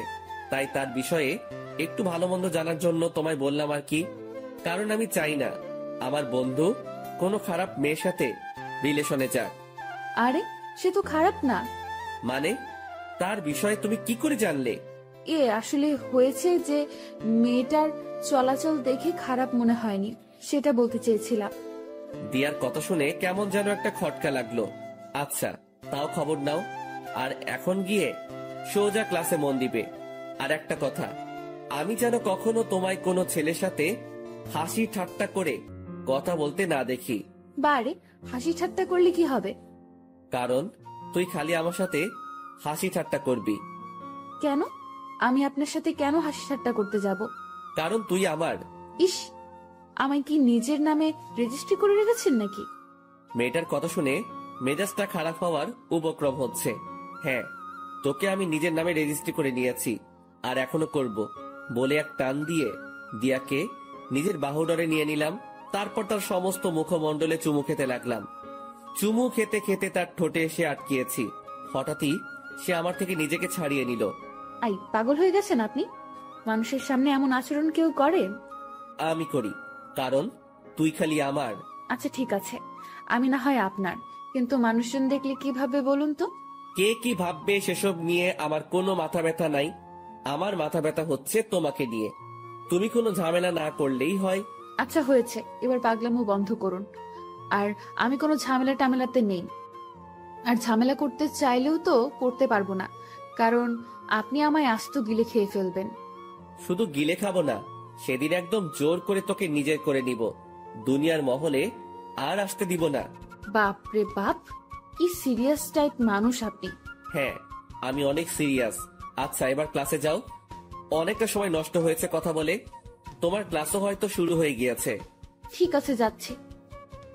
তাই তার বিষয়ে একটু ভালো মন্দ জানার জন্য তোমায় বললাম আর কি। কারণ আমি চাই না আমার বন্ধু কোনো খারাপ মেয়ের সাথে রিলেশনে যাক। আরে সে তো খারাপ না। মানে তার বিষয়ে তুমি কি করে জানলে? আসলে হয়েছে যে মেয়েটার চলাচল দেখে খারাপ মনে হয়নি, সেটা বলতে চেয়েছিলাম। দিয়ার কথা শুনে কেমন যেন একটা খটকা লাগলো। আচ্ছা তাও খবর নাও, আর এখন গিয়ে সোজা ক্লাসে মন দিবে। আর একটা কথা, আমি যেন কখনো তোমায় কোনো ছেলের সাথে হাসি ঠাট্টা করে কথা বলতে না দেখি। বারে, হাসি ঠাট্টা করলে কি হবে? কারণ তুই খালি আমার সাথে হাসি ঠাট্টা করবি। কেন? আমি আপনার সাথে কেন হাসি ঠাট্টা করতে যাব? কারণ তুই আমার। ইস, আমায় কি নিজের নামে রেজিস্ট্রি করে রেখেছেন নাকি? মেয়েটার কথা শুনে মেজাজটা খারাপ হওয়ার উপক্রম হচ্ছে। হ্যাঁ, তোকে আমি নিজের নামে রেজিস্ট্রি করে নিয়েছি, আর এখনো করব বলে এক টান দিয়ে দিয়াকে নিজের বাহুডরে নিয়ে নিলাম। তারপর তার সমস্ত মুখমণ্ডলে চুমু খেতে লাগলাম। চুমু খেতে খেতে তার ঠোঁটে এসে আটকিয়েছি। হঠাৎই সে আমার থেকে নিজেকে ছাড়িয়ে নিল। আই, পাগল হয়ে গেছেন আপনি? মানুষের সামনে এমন আচরণ কেউ করে? আমি করি, কারণ তুই খালি আমার। আচ্ছা ঠিক আছে, আমি না হয় আপনার, কিন্তু মানুষজন দেখলে কিভাবে বলুন তো? কে কি ভাববে সেসব নিয়ে আমার কোনো মাথা ব্যথা নাই। আমার মাথা ব্যথা হচ্ছে তোমাকে নিয়ে। তুমি কোনো ঝামেলা না করলেই হয়। আচ্ছা হয়েছে, এবার পাগলামো বন্ধ করুন। আর আমি কোনো ঝামেলা টামেলাতে নেই, আর ঝামেলা করতে চাইলেও তো করতে পারবো না, কারণ আপনি আমায় আস্ত গিলে খেয়ে ফেলবেন। শুধু গিলে খাবো না, সেদিন একদম জোর করে তোকে নিজের করে নিব। দুনিয়ার মহলে আর আসতে দিব না। বাপ রে বাপ, কি সিরিয়াস টাইপ মানুষ আপনি। হ্যাঁ, আমি অনেক সিরিয়াস। আচ্ছা এবার ক্লাসে যাও, অনেকটা সময় নষ্ট হয়েছে কথা বলে। তোমার ক্লাসও হয়তো শুরু হয়ে গিয়েছে। ঠিক আছে, যাচ্ছি।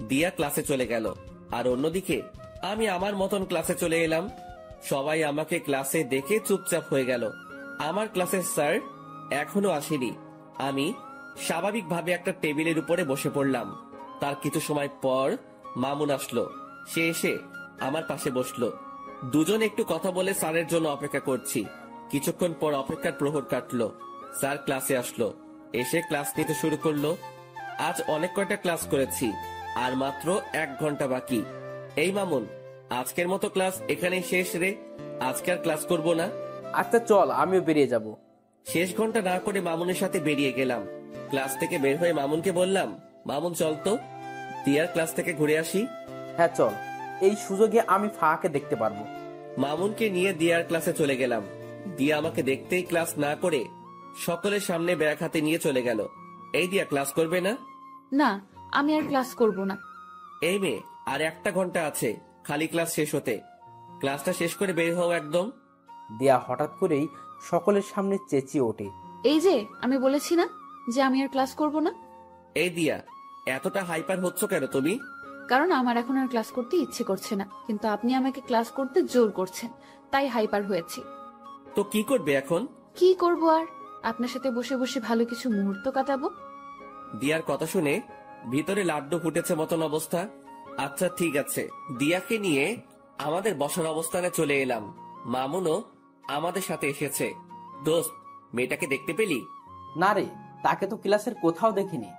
দিয়া ক্লাসে চলে গেল, আর অন্যদিকে আমি আমার মতন ক্লাসে চলে এলাম। সবাই আমাকে ক্লাসে দেখে চুপচাপ হয়ে গেল। আমার ক্লাসের স্যার এখনো আসেনি। আমি স্বাভাবিকভাবে একটা টেবিলের উপরে বসে পড়লাম। তার কিছু সময় পর মামুন আসলো। সে এসে আমার পাশে বসলো। দুজন একটু কথা বলে স্যারের জন্য অপেক্ষা করছি। কিছুক্ষণ পর অপেক্ষার প্রহর কাটলো। স্যার ক্লাসে আসলো, এসে ক্লাস নিতে শুরু করলো। আজ অনেক কয়টা ক্লাস করেছি, আর মাত্র 1 ঘন্টা বাকি। এই মামুন, আজকের মতো ক্লাস এখানেই শেষ রে। আজকে আর ক্লাস করব না। আচ্ছা চল, আমিও বেরিয়ে যাব। শেষ ঘন্টা না করে মামুনের সাথে বেরিয়ে গেলাম। ক্লাস থেকে বের হয়ে মামুনকে বললাম, মামুন চল তো দিয়ার ক্লাস থেকে ঘুরে আসি। হ্যাঁ চল, এই সুযোগে আমি ফাঁকে দেখতে পারবো। মামুনকে নিয়ে দিয়ার ক্লাসে চলে গেলাম। দিয়া আমাকে দেখতেই ক্লাস না করে সকলের সামনে ব্যাগ হাতে নিয়ে চলে গেল। এই দিয়া ক্লাস করবে না? না, আমি আর ক্লাস করব না। এই মেয়ে, আর 1 ঘন্টা আছে খালি ক্লাস শেষ হতে। ক্লাসটা শেষ করে বের হও একদম। দিয়া হঠাৎ করেই সকলের সামনে চেঁচিয়ে ওঠে, এই যে আমি বলেছি না যে আমি আর ক্লাস করব না। এই দিয়া, এতটা হাইপার হচ্ছ কেন তুমি? কারণ আমার এখন আর ক্লাস করতে ইচ্ছে করছে না, কিন্তু আপনি আমাকে ক্লাস করতে জোর করছেন, তাই হাইপার হয়েছি। তো কি করবে এখন? কি করব আর, আপনার সাথে বসে বসে ভালো কিছু মুহূর্ত কাটাবো। দিয়ার কথা শুনে ভিতরে লাড্ডু ফুটেছে মতন অবস্থা। আচ্ছা ঠিক আছে, দিয়াকে নিয়ে আমাদের বসার অবস্থানে চলে এলাম। মামুনও আমাদের সাথে এসেছে। দোস্ত, মেয়েটাকে দেখতে পেলি? না রে, তাকে তো ক্লাসের কোথাও দেখিনি।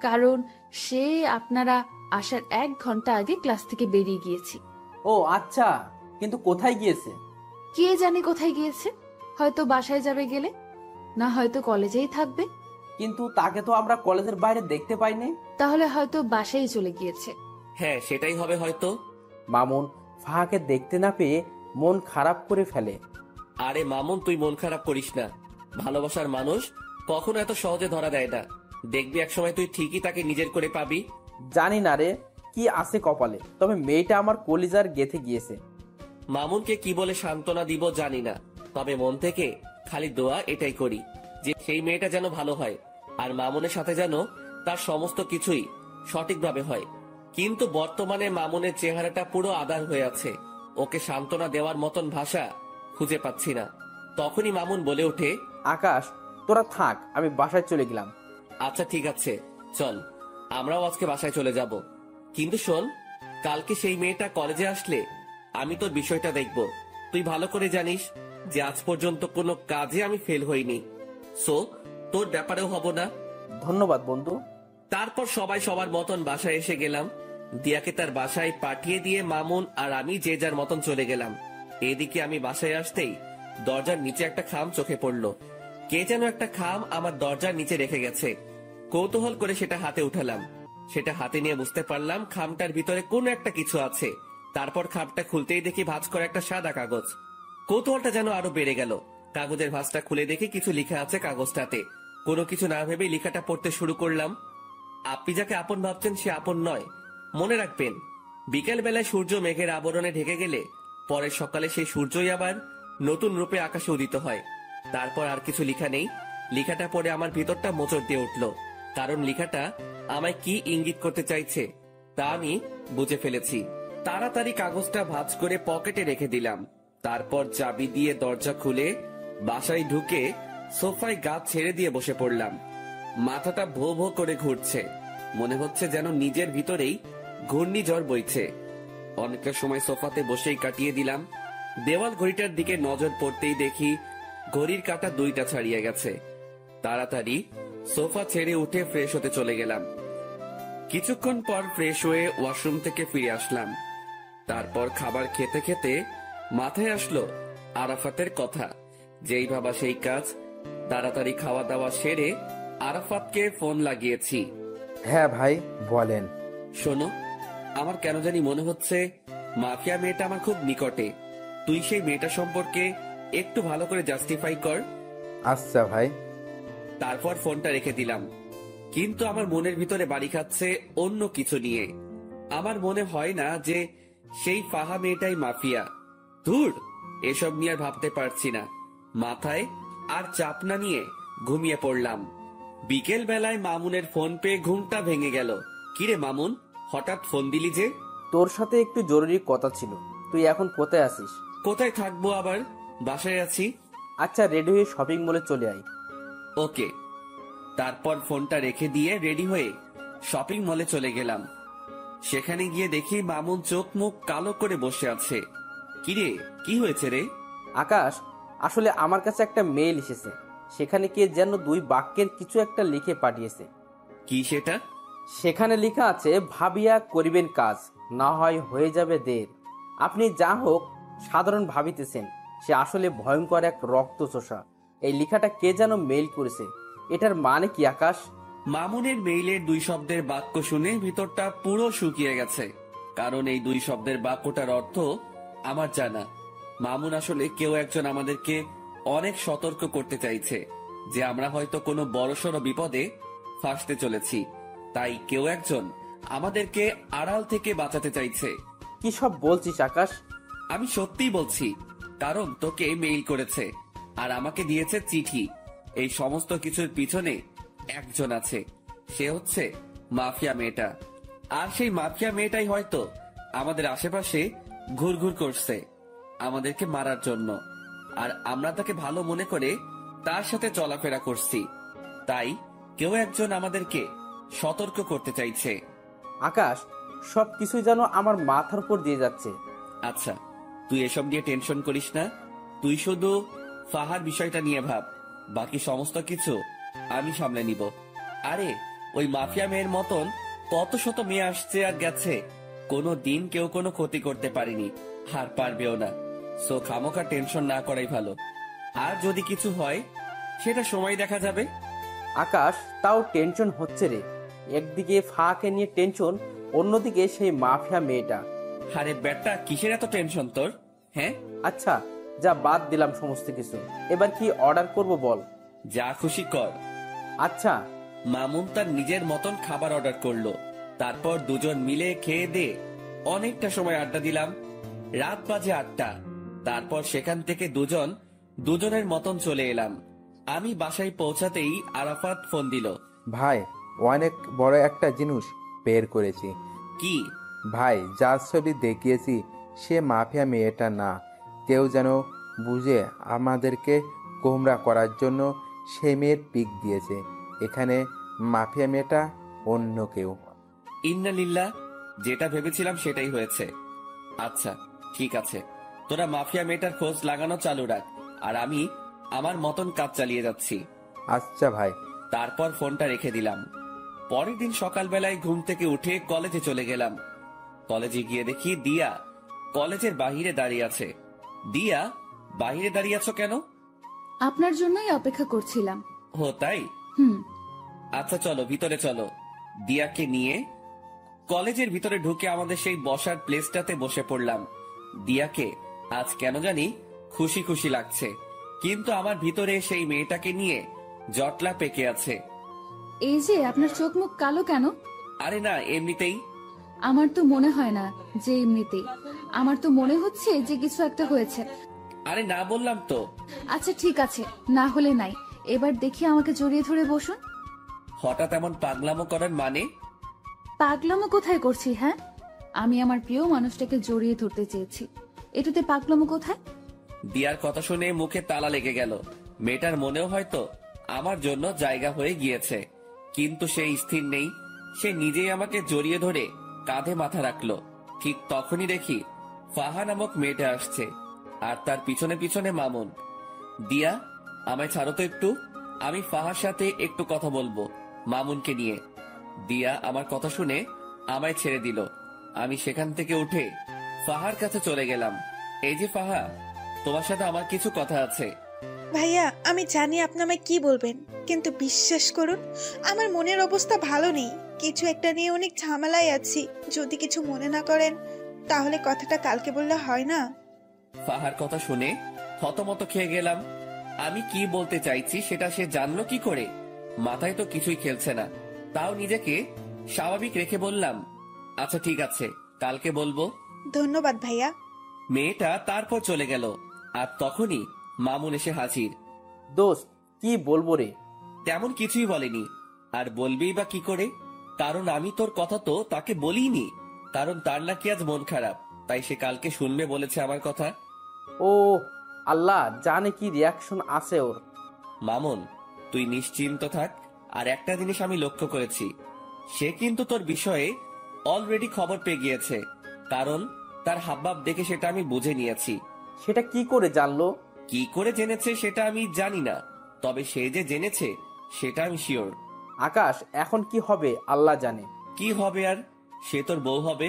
কারণ সে আপনারা আসার 1 ঘন্টা আগে ক্লাস থেকে বেরিয়ে গিয়েছি। ও আচ্ছা, কিন্তু কোথায় গিয়েছে? কে জানে কোথায় গিয়েছে, হয়তো বাসায় যাবে গেলে, না হয়তো কলেজেই থাকবে। কিন্তু তাকে তো আমরা কলেজের বাইরে দেখতে পাইনি। তাহলে হয়তো বাসায় চলে গিয়েছে। হ্যাঁ সেটাই হবে হয়তো। মামুন ফাহাকে দেখতে না পেয়ে মন খারাপ করে ফেলে। আরে মামুন, তুই মন খারাপ করিস না। ভালোবাসার মানুষ কখনো এত সহজে ধরা দেয় না। দেখবি একসময় তুই ঠিকই তাকে নিজের করে পাবি। জানি না রে কি আছে কপালে, তবে মেয়েটা আমার কলিজার গেথে গিয়েছে। মামুনকে কি বলে সান্ত্বনা দিব জানি না, তবে মন থেকে খালি দোয়া এটাই করি যে সেই মেয়েটা যেন ভালো হয়, আর মামুনের সাথে যেন তার সমস্ত কিছুই সঠিকভাবে হয়, কিন্তু বর্তমানে মামুনের চেহারাটা পুরো আধার হয়ে আছে। ওকে সান্ত্বনা দেওয়ার মতন ভাষা খুঁজে পাচ্ছি না। তখনই মামুন বলে ওঠে, আকাশ, তোরা থাক, আমি বাসায় চলে গেলাম। আচ্ছা ঠিক আছে, চল আমরাও আজকে বাসায় চলে যাব। কিন্তু শোন, কালকে সেই মেয়েটা কলেজে আসলে আমি তোর বিষয়টা দেখব। তুই ভালো করে জানিস যে আজ পর্যন্ত কোনো কাজে আমি ফেল হইনি, সো তোর ব্যাপারেও হব না। ধন্যবাদ বন্ধু। তারপর সবাই সবার মতন বাসায় এসে গেলাম। দিয়াকে তার বাসায় পাঠিয়ে দিয়ে মামুন আর আমি যে যার মতন চলে গেলাম। এদিকে আমি বাসায় আসতেই দরজার নিচে একটা খাম চোখে পড়লো। কে যেন একটা খাম আমার দরজার নিচে রেখে গেছে। কৌতূহল করে সেটা হাতে উঠালাম। সেটা হাতে নিয়ে বুঝতে পারলাম খামটার ভিতরে কোনো একটা কিছু আছে। তারপর খামটা খুলতেই দেখি ভাঁজ করা একটা সাদা কাগজ। কৌতূহলটা যেন আরো বেড়ে গেল। কাগজের ভাঁজটা খুলে দেখি কিছু লেখা আছে কাগজটাতে। কোনো কিছু না ভেবে লেখাটা পড়তে শুরু করলাম। আপনি যাকে আপন ভাবছেন সে আপন নয়। মনে রাখবেন, বিকেল বেলায় সূর্য মেঘের আবরণে ঢেকে গেলে পরের সকালে সেই সূর্যই আবার নতুন রূপে আকাশে উদিত হয়। তারপর আর কিছু লেখা নেই। লেখাটা পড়ে আমার ভিতরটা মোচড় দিয়ে উঠল, কারণ লেখাটা আমায় কি ইঙ্গিত করতে চাইছে তা আমি বুঝে ফেলেছি। তাড়াতাড়ি কাগজটা ভাঁজ করে পকেটে রেখে দিলাম। তারপর চাবি দিয়ে দরজা খুলে বাসায় ঢুকে সোফায় গা ছেড়ে দিয়ে বসে পড়লাম। মাথাটা ভো ভো করে ঘুরছে, মনে হচ্ছে যেন নিজের ভিতরেই ঘূর্ণিঝড় বইছে। অনেকটা সময় সোফাতে বসেই কাটিয়ে দিলাম। দেওয়াল ঘড়িটার দিকে নজর পড়তেই দেখি ঘড়ির কাঁটা 2টা ছাড়িয়ে গেছে। তাড়াতাড়ি সোফা ছেড়ে উঠে ফ্রেশ হতে চলে গেলাম। কিছুক্ষণ পর ফ্রেশ হয়ে ওয়াশরুম থেকে ফিরে আসলাম। তারপর খাবার খেতে খেতে মাথায় আসলো আরাফাতের কথা। যেই ভাবা সেই কাজ। তাড়াতাড়ি খাওয়া দাওয়া সেরে আরাফাতকে ফোন লাগিয়েছি। হ্যাঁ ভাই, বলেন। শোনো, আমার কেন জানি মনে হচ্ছে মাফিয়া মেয়েটা আমার খুব নিকটে। তুই সেই মেয়েটা সম্পর্কে একটু ভালো করে জাস্টিফাই কর। আচ্ছা ভাই। তারপর ফোনটা রেখে দিলাম। কিন্তু আমার মনের ভিতরে বাড়ি খাচ্ছে অন্য কিছু নিয়ে। আমার মনে হয় না যে সেই ফাহা মেয়েটাই মাফিয়া। ধুর, এসব নিয়ে আর ভাবতে পারছি না। মাথায় আর চাপ না নিয়ে ঘুমিয়ে পড়লাম। বিকেল বেলায় মামুনের ফোন পেয়ে ঘুমটা ভেঙে গেল। কিরে মামুন, হঠাৎ ফোন দিলি যে? তোর সাথে একটু জরুরি কথা ছিল। তুই এখন কোথায় আছিস? কোথায় থাকবো আবার, বাসায় আছি। আচ্ছা, রেডি হয়ে শপিং মলে চলে আয়। ওকে। তারপর ফোনটা রেখে দিয়ে রেডি হয়ে শপিং মলে চলে গেলাম। সেখানে গিয়ে দেখি মামুন চোখ মুখ কালো করে বসে আছে। কিরে, কি হয়েছে রে? আকাশ, আসলে আমার কাছে একটা মেইল এসেছে। সেখানে কে যেন 2 বাক্যের কিছু একটা লিখে পাঠিয়েছে। কি সেটা? সেখানে লেখা আছে, ভাবিয়া করিবেন কাজ, না হয় হয়ে যাবে দের। আপনি যা হোক সাধারণ ভাবিতেছেন, সে আসলে ভয়ঙ্কর এক রক্তচোষা। এই লেখাটা কে যেন মেইল করেছে। এটার মানে কি আকাশ? মামুনের মেইলের 2 শব্দের বাক্য শুনে ভিতরটা পুরো শুকিয়ে গেছে। কারণ এই 2 শব্দের বাক্যটার অর্থ আমার জানা। মামুন আসলে কেউ একজন আমাদেরকে অনেক সতর্ক করতে চাইছে যে আমরা হয়তো কোনো বড়সড় বিপদে ফাঁসতে চলেছি। তাই কেউ একজন আমাদেরকে আড়াল থেকে বাঁচাতে চাইছে। কি সব বলছিস আকাশ? আমি সত্যিই বলছি, কারণ তোকে মেইল করেছে আর আমাকে দিয়েছে চিঠি। এই সমস্ত কিছুর পিছনে একজন আছে, সে হচ্ছে মাফিয়া মেয়েটা। আর সেই মাফিয়া মেয়েটাই হয়তো আমাদের আশেপাশে ঘুরঘুর করছে আমাদেরকে মারার জন্য। আর আমরা তাকে ভালো মনে করে তার সাথে চলাফেরা করছি। তাই কেউ একজন আমাদেরকে সতর্ক করতে চাইছে। আকাশ, সব কিছুই যেন আমার মাথার উপর দিয়ে যাচ্ছে। আচ্ছা, তুই এসব নিয়ে টেনশন করিস না। তুই শুধু ফাহার বিষয়টা নিয়ে ভাব, বাকি সমস্ত কিছু আমি সামলে নিব। আরে, ওই মাফিয়া মেয়ের মতন কত শত মেয়ে আসছে আর গেছে, কোনো দিন কেউ কোনো ক্ষতি করতে পারেনি, আর পারবেও না। সো খামোখা টেনশন না করাই ভালো। আর যদি কিছু হয় সেটা সময় দেখা যাবে। আকাশ, তাও টেনশন হচ্ছে রে। একদিকে ফাঁকে নিয়ে টেনশন, অন্যদিকে সেই মাফিয়া মেয়েটা। আরে বেটা, কিসের এত টেনশন তোর? হ্যাঁ, আচ্ছা, যা বাদ দিলাম সমস্ত কিছু। এবার কি অর্ডার করব বল? যা খুশি কর। আচ্ছা। মামুন তার নিজের মতন খাবার অর্ডার করলো। তারপর দুজন মিলে খেয়ে দিয়ে অনেকটা সময় আড্ডা দিলাম। রাত বাজে 8টা। তারপর সেখান থেকে দুজনের মতন চলে এলাম। আমি বাসায় পৌঁছাতেই আরাফাত ফোন দিল। ভাই, অনেক বড় একটা জিনিস বের করেছি। কি? ভাই, যার ছবি দেখিয়েছি সে মাফিয়া মেয়েটা না। কেউ যেন বুঝে আমাদেরকে গোমরা করার জন্য সে মেয়ের পিক দিয়েছে। এখানে মাফিয়া মেয়েটা অন্য কেউ। ইন্না লিল্লাহ, যেটা ভেবেছিলাম সেটাই হয়েছে। আচ্ছা ঠিক আছে, তোরা মাফিয়া মেয়েটার খোঁজ লাগানো চালু রাখ, আর আমি আমার মতন কাজ চালিয়ে যাচ্ছি। আচ্ছা ভাই। তারপর ফোনটা রেখে দিলাম। পরের দিন সকালবেলায় ঘুম থেকে উঠে কলেজে চলে গেলাম। কলেজে গিয়ে দেখি দিয়া কলেজের বাহিরে দাঁড়িয়ে আছে। দিয়া, বাহিরে দাঁড়িয়ে আছো কেন? আপনার জন্যই অপেক্ষা করছিলাম। ও তাই? হুম। আচ্ছা চলো ভিতরে চলো। দিয়াকে নিয়ে কলেজের ভিতরে ঢুকে আমাদের সেই বসার প্লেসটাতে বসে পড়লাম। দিয়াকে আজ কেন জানি খুশি খুশি লাগছে, কিন্তু আমার ভিতরে সেই মেয়েটাকে নিয়ে জটলা পেকে আছে। এই যে আপনার চোখ মুখ কালো কেন? আরে না, এমনিতেই। আমার তো মনে হয় না যে এমনিতেই, আমার তো মনে হচ্ছে যে কিছু একটা হয়েছে। আরে না বললাম তো। আচ্ছা ঠিক আছে, না হলে নাই। এবার দেখি আমাকে জড়িয়ে ধরে বসুন। হঠাৎ এমন পাগলামো করেন মানে? পাগলামো কোথায় করছি? হ্যাঁ, আমি আমার প্রিয় মানুষটাকে জড়িয়ে ধরতে চেয়েছি, এটাতে পাগলামো কোথায়? দিয়ার কথা শুনে মুখে তালা লেগে গেল। মেয়েটার মনেও হয়তো আমার জন্য জায়গা হয়ে গিয়েছে, কিন্তু সে স্থির নেই। সে নিজেই আমাকে জড়িয়ে ধরে কাঁধে মাথা রাখলো। ঠিক তখনই দেখি ফাহা নামক মেয়েটা আসছে, আর তার পিছনে পিছনে মামুন। দিয়া, আমায় ছাড়ো তো একটু, আমি ফাহার সাথে একটু কথা বলবো মামুনকে নিয়ে। দিয়া আমার কথা শুনে আমায় ছেড়ে দিল। আমি সেখান থেকে উঠে ফাহার কাছে চলে গেলাম। এই যে ফাহা, তোমার সাথে আমার কিছু কথা আছে। ভাইয়া, আমি জানি আপনি আমায় কি বলবেন, কিন্তু বিশ্বাস করুন আমার মনের অবস্থা ভালো নেই। কিছু একটা নিয়ে অনেক ঝামেলায় আছি। যদি কিছু মনে না করেন তাহলে কথাটা কালকে বললে হয় না? ফাহার কথা শুনে থতমত খেয়ে গেলাম। আমি কি বলতে চাইছি সেটা সে জানলো কি করে? মাথায় তো কিছুই খেলছে না। তাও নিজেকে স্বাভাবিক রেখে বললাম, আচ্ছা ঠিক আছে, কালকে বলবো। ধন্যবাদ ভাইয়া। মেয়েটা তারপর চলে গেল, আর তখনই মামুন এসে হাজির। দোস্ত, কি বলবো রে? তেমন কিছুই বলেনি, আর বলবেই বা কি করে? কারণ আমি তোর কথা তো তাকে বলিনি, কারণ তার নাকি আজ মন খারাপ, তাই সে কালকে শুনবে বলেছে আমার কথা। ও আল্লাহ জানে কি রিয়াকশন আছে ওর। মামুন, তুই নিশ্চিন্ত থাক। আর একটা জিনিস আমি লক্ষ্য করেছি, সে কিন্তু তোর বিষয়ে অলরেডি খবর পেয়ে গিয়েছে, কারণ তার হাবভাব দেখে সেটা আমি বুঝে নিয়েছি। সেটা কি করে জানলো? কি করে জেনেছে সেটা আমি জানি না, তবে সে যে জেনেছে সেটা আমি শিওর। আকাশ, এখন কি হবে আল্লাহ জানে। কি হবে আর? সে তোর বউ হবে।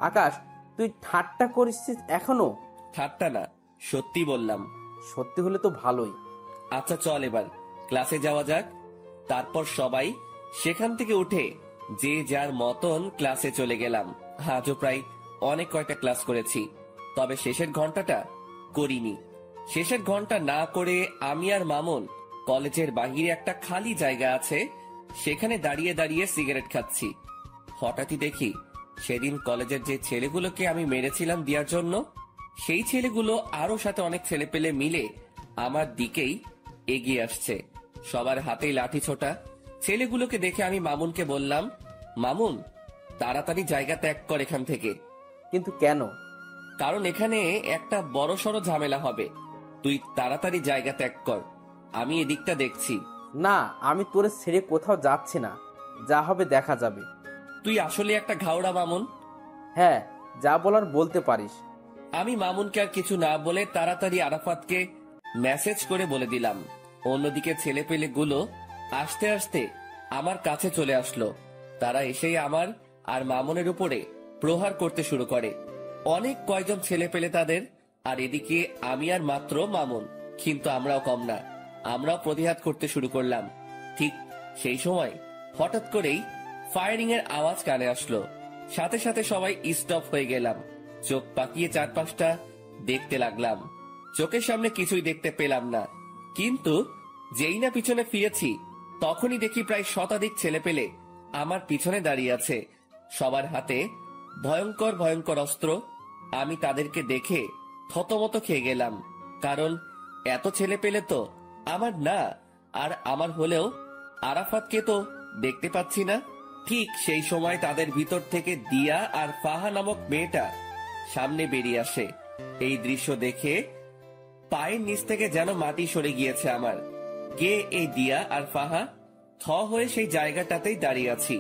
আকাশ, তুই ঠাট্টা করিস এখনো? ঠাট্টা না, সত্যি বললাম। সত্যি হলে তো ভালোই। আচ্ছা চল এবার ক্লাসে যাওয়া যাক। তারপর সবাই সেখান থেকে উঠে যে যার মতন ক্লাসে চলে গেলাম। আজও প্রায় অনেক কয়টা ক্লাস করেছি, তবে শেষের ঘন্টাটা করিনি। শেষের ঘন্টা না করে আমি আর মামুন কলেজের বাহিরে একটা খালি জায়গা আছে, সেখানে দাঁড়িয়ে দাঁড়িয়ে সিগারেট খাচ্ছি। হঠাৎই দেখি সেদিন কলেজের যে ছেলেগুলোকে আমি মেরেছিলাম দিয়ার জন্য, সেই ছেলেগুলো আরো সাথে অনেক ছেলে পেলে মিলে আমার দিকেই এগিয়ে আসছে। সবার হাতেই লাঠি ছোটা। ছেলেগুলোকে দেখে আমি মামুনকে বললাম, মামুন তাড়াতাড়ি জায়গা ত্যাগ কর এখান থেকে। কিন্তু কেন? কারণ এখানে একটা বড়সড় ঝামেলা হবে। তুই তাড়াতাড়ি জায়গা ত্যাগ কর, আমি এদিকটা দেখছি। না, আমি তোরে ছেড়ে কোথাও যাচ্ছি না, যা হবে দেখা যাবে। তুই আসলে একটা ঘাওড়া মামুন। হ্যাঁ, যা বলার বলতে পারিস। আমি মামুনকে আর কিছু না বলে তাড়াতাড়ি আরাফাতকে মেসেজ করে বলে দিলাম। অন্যদিকে ছেলেপেলে গুলো আস্তে আস্তে আমার কাছে চলে আসলো। তারা এসেই আমার আর মামুনের উপরে প্রহার করতে শুরু করে। অনেক কয়জন ছেলে পেলে তাদের, আর এদিকে আমি আর মাত্র মামুন। কিন্তু আমরাও কম না, আমরাও প্রতিহার করতে শুরু করলাম। ঠিক সেই সময় হঠাৎ করেই ফায়ারিং এর আওয়াজ কানে আসলো। সাথে সাথে সবাই স্টপ হয়ে গেলাম। চোখ পাকিয়ে চারপাশটা দেখতে লাগলাম। চোখের সামনে কিছুই দেখতে পেলাম না, কিন্তু যেই না পিছনে ফিরেছি তখনই দেখি প্রায় শতাধিক ছেলে পেলে আমার পিছনে দাঁড়িয়ে আছে। সবার হাতে ভয়ঙ্কর ভয়ঙ্কর অস্ত্র। আমি তাদেরকে দেখে থতমত খেয়ে গেলাম, কারণ এত ছেলে পেলে তো আমার না, আর আমার হলেও আরাফাতকে তো দেখতে পাচ্ছি না। ঠিক সেই সময় তাদের ভিতর থেকে দিয়া আর ফাহা নামক মেয়েটা সামনে বেরিয়ে আসে। এই দৃশ্য দেখে পায়ের নিচ থেকে যেন মাটি সরে গিয়েছে আমার। কে এই দিয়া আর ফাহা? থ হয়ে সেই জায়গাটাতেই দাঁড়িয়ে আছি।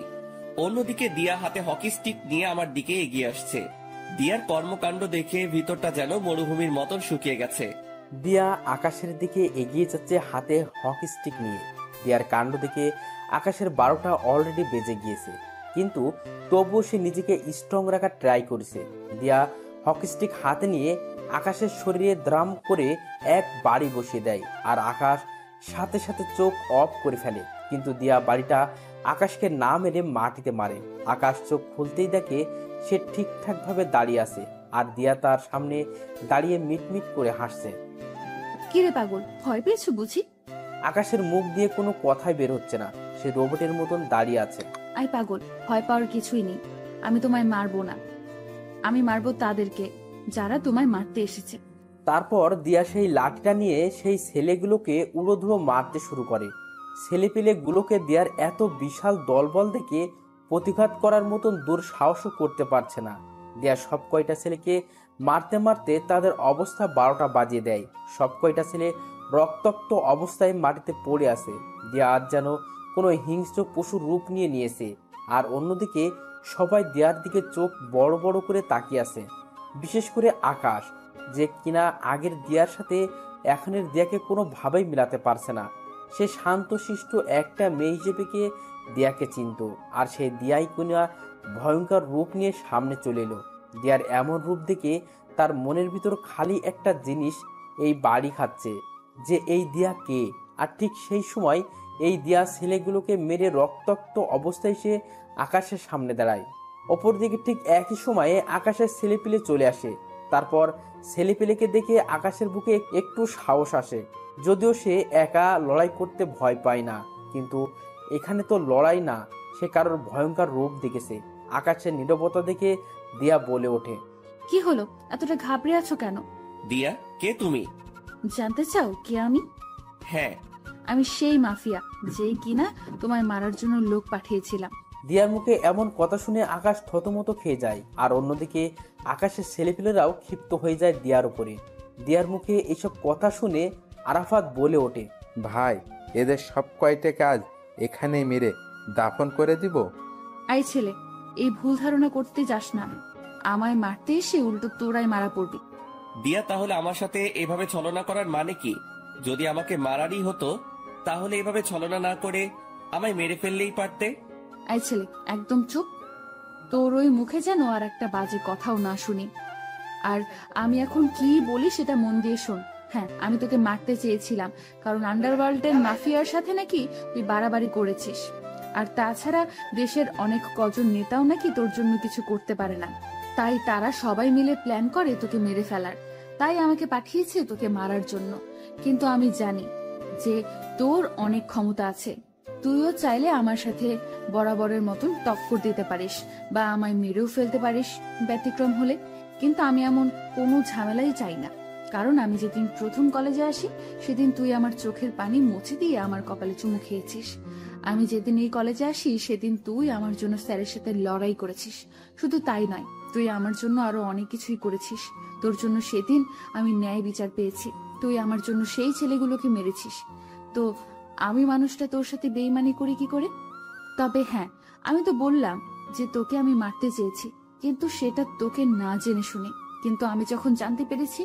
অন্যদিকে দিয়া হাতে হকি স্টিক নিয়ে আমার দিকে এগিয়ে আসছে। দিয়ার কর্মকাণ্ড দেখে ভিতরটা যেন মরুভূমির মতন শুকিয়ে গেছে। দিয়া আকাশের দিকে এগিয়ে যাচ্ছে হাতে হকি স্টিক নিয়ে। দিয়ার কাণ্ড দেখে আকাশের 12টা অলরেডি বেজে গিয়েছে, কিন্তু তবুও সে নিজেকে স্ট্রং রাখার ট্রাই করেছে। দিয়া হকি স্টিক হাতে নিয়ে আকাশের শরীরে দ্রাম করে এক বাড়ি বসিয়ে দেয়, আর আকাশ সাথে সাথে চোখ অফ করে ফেলে। কিন্তু দিয়া বাড়িটা আকাশকে না মেরে মাটিতে মারে। আকাশ চোখ খুলতেই দেখে সে ঠিকঠাক ভাবে দাঁড়িয়ে আছে, আর দিয়া তার সামনে দাঁড়িয়ে মিটমিট করে হাসছে। কিরে পাগল, ভয় পেয়েছো বুঝি? আকাশের মুখ দিয়ে কোনো কথাই বের হচ্ছে না, সে রোবটের মতন দাঁড়িয়ে আছে। আই পাগল, ভয় পাওয়ার কিছুই নেই। আমি তোমায় মারবো না, আমি মারবো তাদেরকে যারা তোমায় মারতে এসেছে। তারপর দিয়া সেই লাঠিটা নিয়ে সেই ছেলেগুলোকে উড়োধুড়ো মারতে শুরু করে। ছেলেপিলেগুলোকে দিয়ার এত বিশাল দলবল দেখে প্রতিঘাত করার মতন দুঃসাহসও করতে পারছে না। দিয়া সব কয়টা ছেলেকে মারতে মারতে তাদের অবস্থা 12টা বাজিয়ে দেয়। সব কয়টা ছেলে রক্তাক্ত অবস্থায় মাটিতে পড়ে আছে। দিয়া আজ যেন কোনো হিংস্র পশুর রূপ নিয়েছে। আর অন্যদিকে সবাই দিয়ার দিকে চোখ বড় বড় করে তাকিয়ে আছে, বিশেষ করে আকাশ, যে কিনা আগের দিয়ার সাথে এখনের দিয়াকে কোনোভাবেই মিলাতে পারছে না। সে শান্তশিষ্ট একটা মেয়ে হিসেবে কে দিয়াকে চিনত, আর সেই দিয়াই কিনা ভয়ঙ্কর রূপ নিয়ে সামনে চলে এলো। দিয়ার এমন রূপ দেখে তার মনের ভিতর খালি একটা জিনিস এই বাড়ি খাচ্ছে, যে এই দিয়া কে। আর ঠিক সেই সময় এই দিয়া ছেলেগুলোকে মেরে রক্তাক্ত অবস্থায় সে আকাশের সামনে দাঁড়ায়। অপরদিকে ঠিক একই সময়ে আকাশের ছেলেপিলে চলে আসে। তারপর ছেলেপিলেকে দেখে আকাশের বুকে একটু সাহস আসে, যদিও সে একা লড়াই করতে ভয় পায় না। কিন্তু এখানে তো লড়াই না, সে কারোর ভয়ঙ্কর রূপ দেখেছে। আকাশের নীরবতা দেখে দিয়া বলে ওঠে, কি হলো, এতটা ঘাবড়ে আছো কেন? দিয়া, কে তুমি? জানতে চাও কে আমি? হ্যাঁ। আমি সেই মাফিয়া যে কিনা তোমায় মারার জন্য লোক পাঠিয়েছিলাম। দিয়ার মুখে এমন কথা শুনে আকাশ থতমত খেয়ে যায়, আর অন্যদিকে আকাশের ছেলেপিলেরাও ক্ষিপ্ত হয়ে যায় দিয়ার উপরে। দিয়ার মুখে এইসব কথা শুনে আরাফাত বলে ওঠে, ভাই, এদের সব কয়টা কাজ এখানে মেরে দাফন করে দিব। আই ছেলে, এই ভুল ধারণা করতে যাস না। আমায় মারতে এসে উল্টো তোরাই মারা পড়বি। দিয়া, তাহলে আমার সাথে এভাবে ছলনা করার মানে কি? যদি আমাকে মারারই হতো তাহলে এভাবে ছলনা না করে আমায় মেরে ফেললেই পারতে। আই ছেলে, একদম চুপ। তোর ওই মুখে যেন আর একটা বাজে কথাও না শুনি। আর আমি এখন কি বলি সেটা মন দিয়ে শোন। হ্যাঁ, আমি তোকে মারতে চেয়েছিলাম, কারণ আন্ডারওয়ার্ল্ডের মাফিয়ার সাথে নাকি তুই বাড়াবাড়ি করেছিস। আর তাছাড়া দেশের অনেক কজন নেতাও নাকি তোর জন্য কিছু করতে পারে না, তাই তারা সবাই মিলে প্ল্যান করে তোকে মেরে ফেলার। তাই আমাকে পাঠিয়েছে তোকে মারার জন্য। কিন্তু আমি জানি যে তোর অনেক ক্ষমতা আছে, তুইও চাইলে আমার সাথে বরাবরের মতন টক্কর দিতে পারিস বা আমায় মেরেও ফেলতে পারিস ব্যতিক্রম হলে। কিন্তু আমি এমন কোনো ঝামেলাই চাই না, কারণ আমি যেদিন প্রথম কলেজে আসি সেদিন তুই আমার চোখের পানি মুছে দিয়ে আমার কপালে চুমু খেয়েছিস। আমি যেদিন এই কলেজে আসি সেদিন তুই আমার জন্য স্যারের সাথে লড়াই করেছিস। শুধু তাই নয়, তুই আমার জন্য আরো অনেক কিছুই করেছিস। তোর জন্য সেদিন আমি ন্যায় বিচার পেয়েছি। তুই আমার জন্য সেই ছেলেগুলোকে মেরেছিস। তো আমি মানুষটা তোর সাথে বেইমানি করি কি করে? তবে হ্যাঁ, আমি তো বললাম যে তোকে আমি মারতে চেয়েছি, কিন্তু সেটা তোকে না জেনে শুনে। কিন্তু আমি যখন জানতে পেরেছি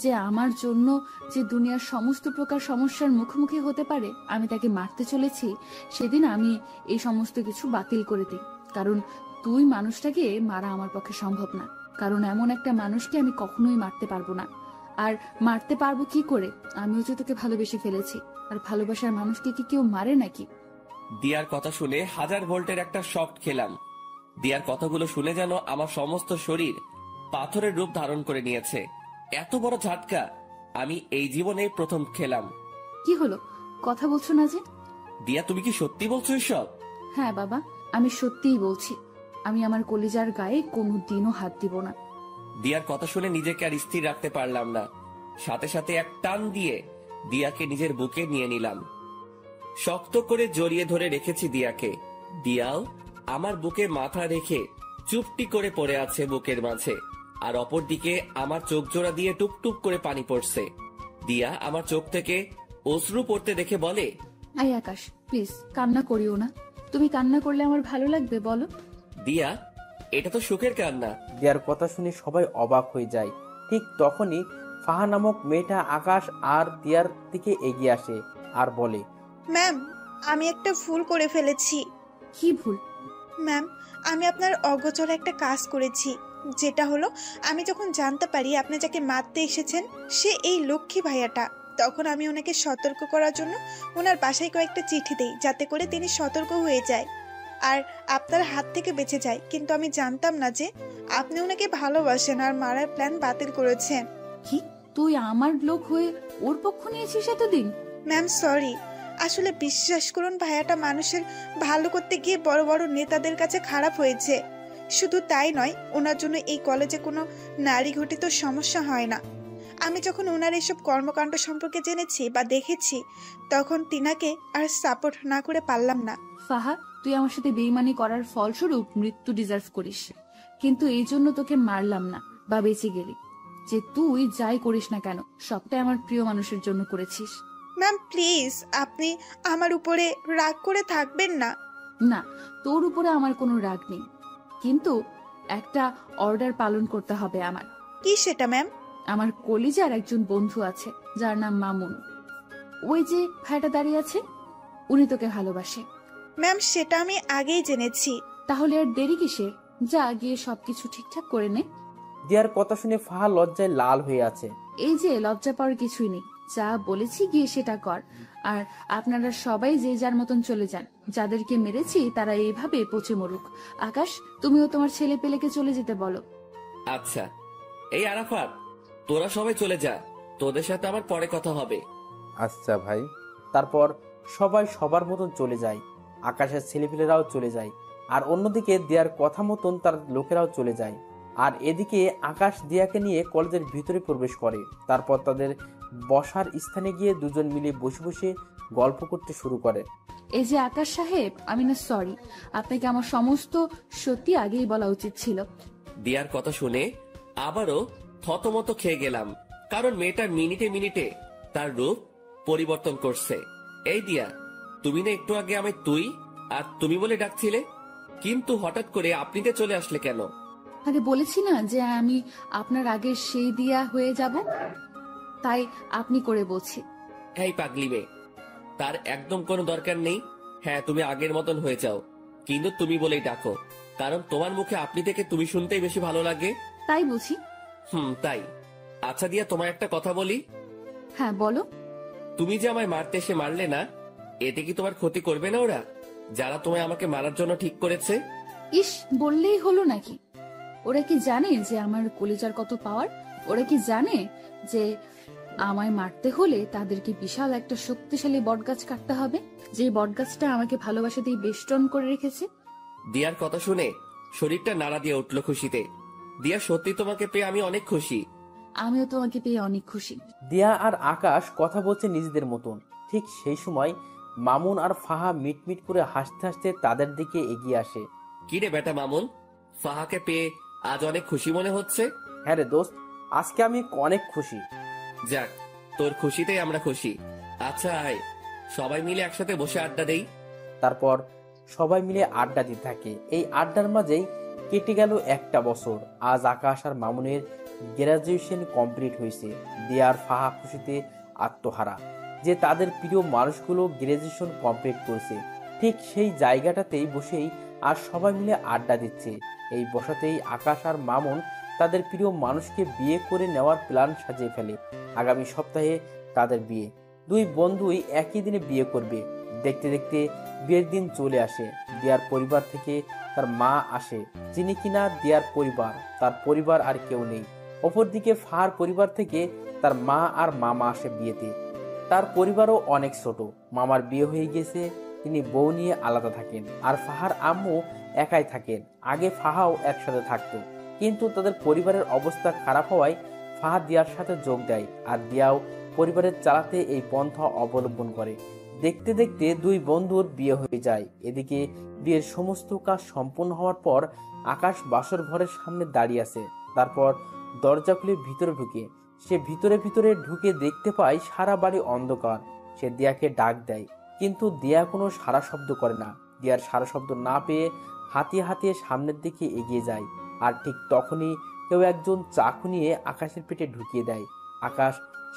যে আমার জন্য যে দুনিয়ার সমস্ত প্রকার সমস্যার মুখোমুখি হতে পারে আমি তাকে মারতে চলেছি, সেদিন আমি এই সমস্ত কিছু বাতিল করে দিই। কারণ তুই মানুষটাকে মারা আমার পক্ষে সম্ভব না, কারণ এমন একটা মানুষকে আমি কখনোই মারতে পারবো না। আর মারতে পারবো কি করে? আমিও যে তোকে ভালোবেসে ফেলেছি, আর ভালোবাসার মানুষকে কি কেউ মারে নাকি? দিয়ার কথা শুনে 1000 ভোল্টের একটা শক খেলাম। দিয়ার কথাগুলো শুনে যেন আমার সমস্ত শরীর পাথরের রূপ ধারণ করে নিয়েছে। এত বড় ঝাটকা আমি এই জীবনে প্রথম খেলাম। কি হলো, কথা বলছো না যে? দিয়া, তুমি কি সত্যি বলছো এসব? হ্যাঁ বাবা, আমি সত্যিই বলছি। আমি আমার কলিজার গায়ে কোনোদিনও হাত দিব না। দিয়ার কথা শুনে নিজেকে আর স্থির রাখতে পারলাম না। সাথে সাথে এক টান দিয়ে দিয়াকে নিজের বুকে নিয়ে নিলাম। শক্ত করে জড়িয়ে ধরে রেখেছি দিয়াকে। দিয়াও আমার বুকে মাথা রেখে চুপটি করে পড়ে আছে বুকের মাঝে, আর অপর দিকে আমার চোখ জোড়া দিয়ে টুপটুপ করে পানি পড়ছে। দিয়া আমার চোখ থেকে অশ্রু পড়তে দেখে বলে, আই আকাশ, প্লিজ কান্না করিও না। তুমি কান্না করলে আমার ভালো লাগবে বলো? দিয়া, এটা তো সুখের কান্না। দিয়ার কথা শুনে সবাই অবাক হয়ে যায়। ঠিক তখনই ফাহা নামক মেয়েটা আকাশ আর দিয়ার দিকে এগিয়ে আসে আর বলে, ম্যাম, আমি একটা ভুল করে ফেলেছি। কি ভুল? ম্যাম, আমি আপনার অগোচরে একটা কাজ করেছি, যেটা হলো আমি যখন জানতে পারি আপনি যাকে মারতে এসেছেন সে এই লক্ষ্মী ভাইয়াটা, তখন আমি ওনাকে সতর্ক করার জন্য ওনার বাসায় কয়েকটা চিঠি দেই, যাতে করে তিনি সতর্ক হয়ে যায় আর আপনার হাত থেকে বেঁচে যায়। কিন্তু আমি জানতাম না যে আপনি ওনাকে ভালোবাসেন আর মারার প্ল্যান বাতিল করেছেন। কি, তুই আমার লোক হয়ে ওর পক্ষ নিয়েছিস এতদিন? ম্যাম সরি, আসলে বিশ্বাস করুন ভাইয়াটা মানুষের ভালো করতে গিয়ে বড় বড় নেতাদের কাছে খারাপ হয়েছে। শুধু তাই নয়, ওনার জন্য এই কলেজে কোনো নারী ঘটিত সমস্যা হয় না। আমি যখন ওনার এসব কর্মকাণ্ড সম্পর্কে জেনেছি বা দেখেছি, তখন তিনাকে আর সাপোর্ট না করে পারলাম না। ফাহা, তুই আমার সাথে বেইমানি করার ফলস্বরূপ মৃত্যু ডিজার্ভ করিস, কিন্তু এই জন্য তোকে মারলাম না বা বেঁচে গেলি। যে তুই যাই করিস না কেন, সবটাই আমার প্রিয় মানুষের জন্য করেছিস। ম্যাম প্লিজ, আপনি আমার উপরে রাগ করে থাকবেন না। না, তোর উপরে আমার কোনো রাগ নেই, কিন্তু একটা অর্ডার পালন করতে হবে আমার। কি সেটা ম্যাম? আমার কলিজার একজন বন্ধু আছে যার নাম মামুন। ওই যে ভাইটা দাঁড়িয়ে আছে, উনি তোকে ভালোবাসে। ম্যাম সেটা আমি আগেই জেনেছি। তাহলে আর দেরি কিসের? যা গিয়ে সবকিছু ঠিকঠাক করে নে। দিয়ার কথা শুনে ফাহা লজ্জায় লাল হয়ে আছে। এই যে লজ্জা পাওয়ার কিছুই নেই, যা বলেছি গিয়ে সেটা কর। আর আপনারা সবাই যে যার মতন চলে যান, যাদেরকে মেরেছি তারা এইভাবে পচে মরুক। আকাশ, তুমিও তোমার ছেলে পেলেকে চলে যেতে বলো। আচ্ছা। এই আরাফাত, তোরা সবাই চলে যা, তোদের সাথে আমার পরে কথা হবে। আচ্ছা ভাই। তারপর সবাই সবার মতন চলে যায়। আকাশের ছেলেপিলেরাও চলে যায়, আর অন্যদিকে দিয়ার কথা মতন তার লোকেরাও চলে যায়। আর এদিকে আকাশ দিয়াকে নিয়ে কলেজের ভিতরে প্রবেশ করে। তারপর তাদের বসার স্থানে গিয়ে দুজন মিলে বসে বসে গল্প করতে শুরু করে। এই যে আকাশ সাহেব, আমি না সরি, আপনাকে আমার সমস্ত সত্যি আগেই বলা উচিত ছিল। দিয়ার কথা শুনে আবারও থতমত খেয়ে গেলাম, কারণ মেয়েটা মিনিটে মিনিটে তার রূপ পরিবর্তন করছে। এই দিয়া, তুমি না একটু আগে আমায় তুই আর তুমি বলে ডাকছিলে, কিন্তু হঠাৎ করে আপনিতে চলে আসলে কেন? আরে বলেছি না যে আমি আপনার আগে সেই দিয়া হয়ে যাব, তাই আপনি করে বলছি। এই পাগলি মেয়ে, তার একদম কোনো দরকার নেই। হ্যাঁ, তুমি আগের মতন হয়ে যাও, কিন্তু তুমি বলেই ডাকো, কারণ তোমার মুখে আপনি থেকে তুমি শুনতেই বেশি ভালো লাগে। তাই বুঝি? তাই। আচ্ছা দিয়া, তোমায় একটা কথা বলি। হ্যাঁ বলো। তুমি যে আমায় মারতে এসে মারলে না, এতে কি তোমার ক্ষতি করবে না ওরা, যারা তোমায় আমাকে মারার জন্য ঠিক করেছে? ইস, বললেই হলো নাকি? ওরা কি জানে যে আমার কলিজার কত পাওয়ার? ওরা কি জানে যে আমায় মারতে হলে তাদেরকে বিশাল একটা শক্তিশালী বটগাছ কাটতে হবে, যে বটগাছটা আমাকে ভালোবাসাতেই বেষ্টন করে রেখেছে? দিয়ার কথা শুনে শরীরটা নাড়া দিয়ে উঠল খুশিতে। দিয়া, সত্যি তোমাকে পেয়ে আমি অনেক খুশি। আমিও তোমাকে পেয়ে অনেক খুশি। দিয়া আর আকাশ কথা বলছে নিজেদের মতন। ঠিক সেই সময় মামুন আর ফাহা মিটমিট করে হাসতে হাসতে তাদের দিকে এগিয়ে আসে। কি রে বেটা মামুন, ফাহাকে পেয়ে আজ অনেক খুশি মনে হচ্ছে? হ্যাঁ রে দোস্ত, আজকে আমি অনেক খুশি। যাক, তোর খুশিতেই আমরা খুশি। আচ্ছা আয়, সবাই মিলে একসাথে বসে আড্ডা দেই। তারপর সবাই মিলে আড্ডা দিতে থাকে। এই আড্ডার মাঝেই কেটে গেল একটা বছর। আজ আকাশ আর মামুনের গ্রাজুয়েশন কমপ্লিট হয়েছে। দিয়া আর ফাহা খুশিতে আত্মহারা যে তাদের প্রিয় মানুষগুলো গ্রাজুয়েশন কমপ্লিট করেছে। ঠিক সেই জায়গাটাতেই বসেই আর সবাই মিলে আড্ডা দিচ্ছে। এই বসাতেই আকাশ আর মামুন তাদের প্রিয় মানুষকে বিয়ে করে নেওয়ার প্ল্যান সাজিয়ে ফেলে। আগামী সপ্তাহে তাদের বিয়ে। দুই বন্ধুই একই দিনে বিয়ে করবে। দেখতে দেখতে বিয়ের দিন চলে আসে। দিয়ার পরিবার থেকে তার মা আসে, যিনি কিনা দিয়ার পরিবার, তার পরিবার আর কেউ নেই। অপরদিকে ফাহার পরিবার থেকে তার মা আর মামা আসে বিয়েতে। তার পরিবারও অনেক ছোট। মামার বিয়ে হয়ে গেছে, তিনি বউ নিয়ে আলাদা থাকেন। আর ফাহার আম্মু একাই থাকেন। আগে ফাহাও একসাথে থাকতো, কিন্তু তাদের পরিবারের অবস্থা খারাপ হওয়ায় ফাহা দিয়ার সাথে যোগ দেয়। আর দিয়াও পরিবারের চালাতে এই পন্থা অবলম্বন করে। দেখতে দেখতে দুই বন্ধুর বিয়ে হয়ে যায়। এদিকে বিয়ের সমস্ত কাজ সম্পন্ন হওয়ার পর আকাশ বাসর ঘরের সামনে দাঁড়িয়ে আছে। তারপর দরজা খুলে ভিতরে ঢুকে সে ভিতরে ঢুকে দেখতে পায় সারা বাড়ি অন্ধকার। সে দিয়াকে ডাক দেয়, কিন্তু দিয়া কোনো সারা শব্দ করে না। দিয়ার সারা শব্দ না পেয়ে হাতিয়ে হাতিয়ে সামনের দিকে এগিয়ে যায়। আর ঠিক তখনই কেউ একজন চাকু নিয়ে আকাশের পেটে ঢুকিয়ে দেয়। আকাশ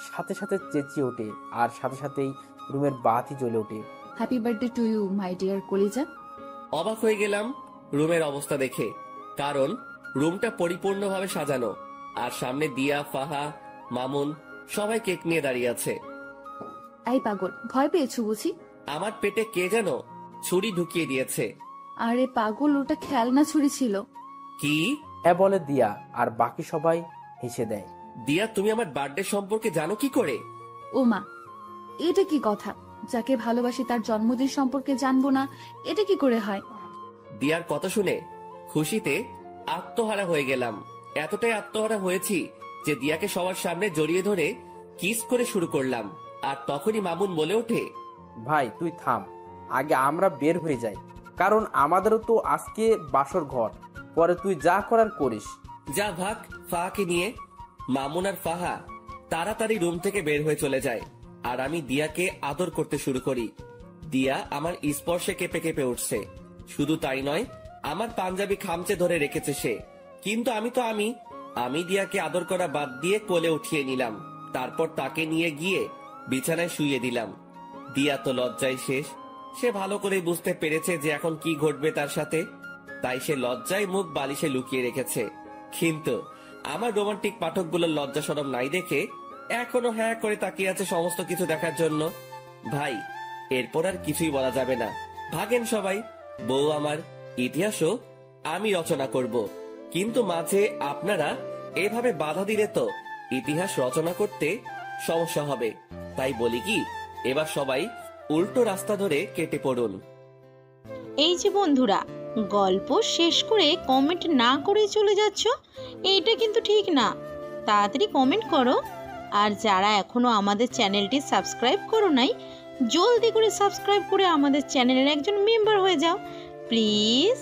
সাথে সাথে চেঁচিয়ে ওঠে, আর সাথে সাথেই রুমের বাতি জ্বলে ওঠে। Happy birthday to you my dear কলিজা। অবাক হয়ে গেলাম রুমের অবস্থা দেখে, কারণ রুমটা পরিপূর্ণভাবে সাজানো, আর সামনে দিয়া, ফাহা, মামুন সবাই কেক নিয়ে দাঁড়িয়ে আছে। এই পাগল, ভয় পেয়েছো বুঝি? আমার পেটে কে যেন ছুরি ঢুকিয়ে দিয়েছে। আরে পাগল, ওটা খেলনা ছুরি ছিল। কি? হ্যাঁ বলে দিয়া, আর বাকি সবাই হেসে দেয়। দিয়া, তুমি আমার বার্থডে সম্পর্কে জানো কি করে? ও মা, এটা কি কথা? যাকে ভালোবাসি তার জন্মদিন সম্পর্কে জানবো না, এটা কি করে হয়? দিয়ার কথা শুনে খুশিতে আত্মহারা হয়ে গেলাম। এতটাই আত্মহারা হয়েছি যে দিয়াকে সবার সামনে জড়িয়ে ধরে কিস করে শুরু করলাম। আর তখনই মামুন বলে ওঠে, ভাই তুই থাম, আগে আমরা বের হয়ে যাই, কারণ আমাদেরও তো আজকে বাসর ঘর। পরে তুই যা করার করিস। যা ভাগ ফাহাকে নিয়ে। মামুন আর ফাহা তাড়াতাড়ি রুম থেকে বের হয়ে চলে যায়, আর আমি দিয়াকে আদর করতে শুরু করি। দিয়া আমার স্পর্শে কেঁপে কেঁপে উঠছে। শুধু তাই নয়, আমার পাঞ্জাবি খামচে ধরে রেখেছে সে। কিন্তু আমি দিয়াকে আদর করা বাদ দিয়ে কোলে উঠিয়ে নিলাম। তারপর তাকে নিয়ে গিয়ে বিছানায় শুইয়ে দিলাম। দিয়া তো লজ্জায় শেষ। সে ভালো করে বুঝতে পেরেছে যে এখন কি ঘটবে তার সাথে, তাই সে লজ্জায় মুখ বালিশে লুকিয়ে রেখেছে। কিন্তু আমার রোমান্টিক পাঠকগুলোর লজ্জা শরম নাই দেখে এখনো হ্যাঁ করে তাকিয়ে আছে সমস্ত কিছু দেখার জন্য। ভাই, এরপর আর কিছুই বলা যাবে না। ভাগেন সবাই। বউ আমার, ইতিহাসও আমি রচনা করব, কিন্তু মাঝে আপনারা এভাবে বাধা দিলে তো ইতিহাস রচনা করতে সমস্যা হবে। তাই বলি কি, এবার সবাই উল্টো রাস্তা ধরে কেটে পড়ুন। এই যে বন্ধুরা, গল্প শেষ করে কমেন্ট না করে চলে যাচ্ছ, এইটা কিন্তু ঠিক না। তাড়াতাড়ি কমেন্ট করো। আর যারা এখনো আমাদের চ্যানেলটি সাবস্ক্রাইব করো নাই, জলদি করে সাবস্ক্রাইব করে আমাদের চ্যানেলের একজন মেম্বার হয়ে যাও প্লিজ।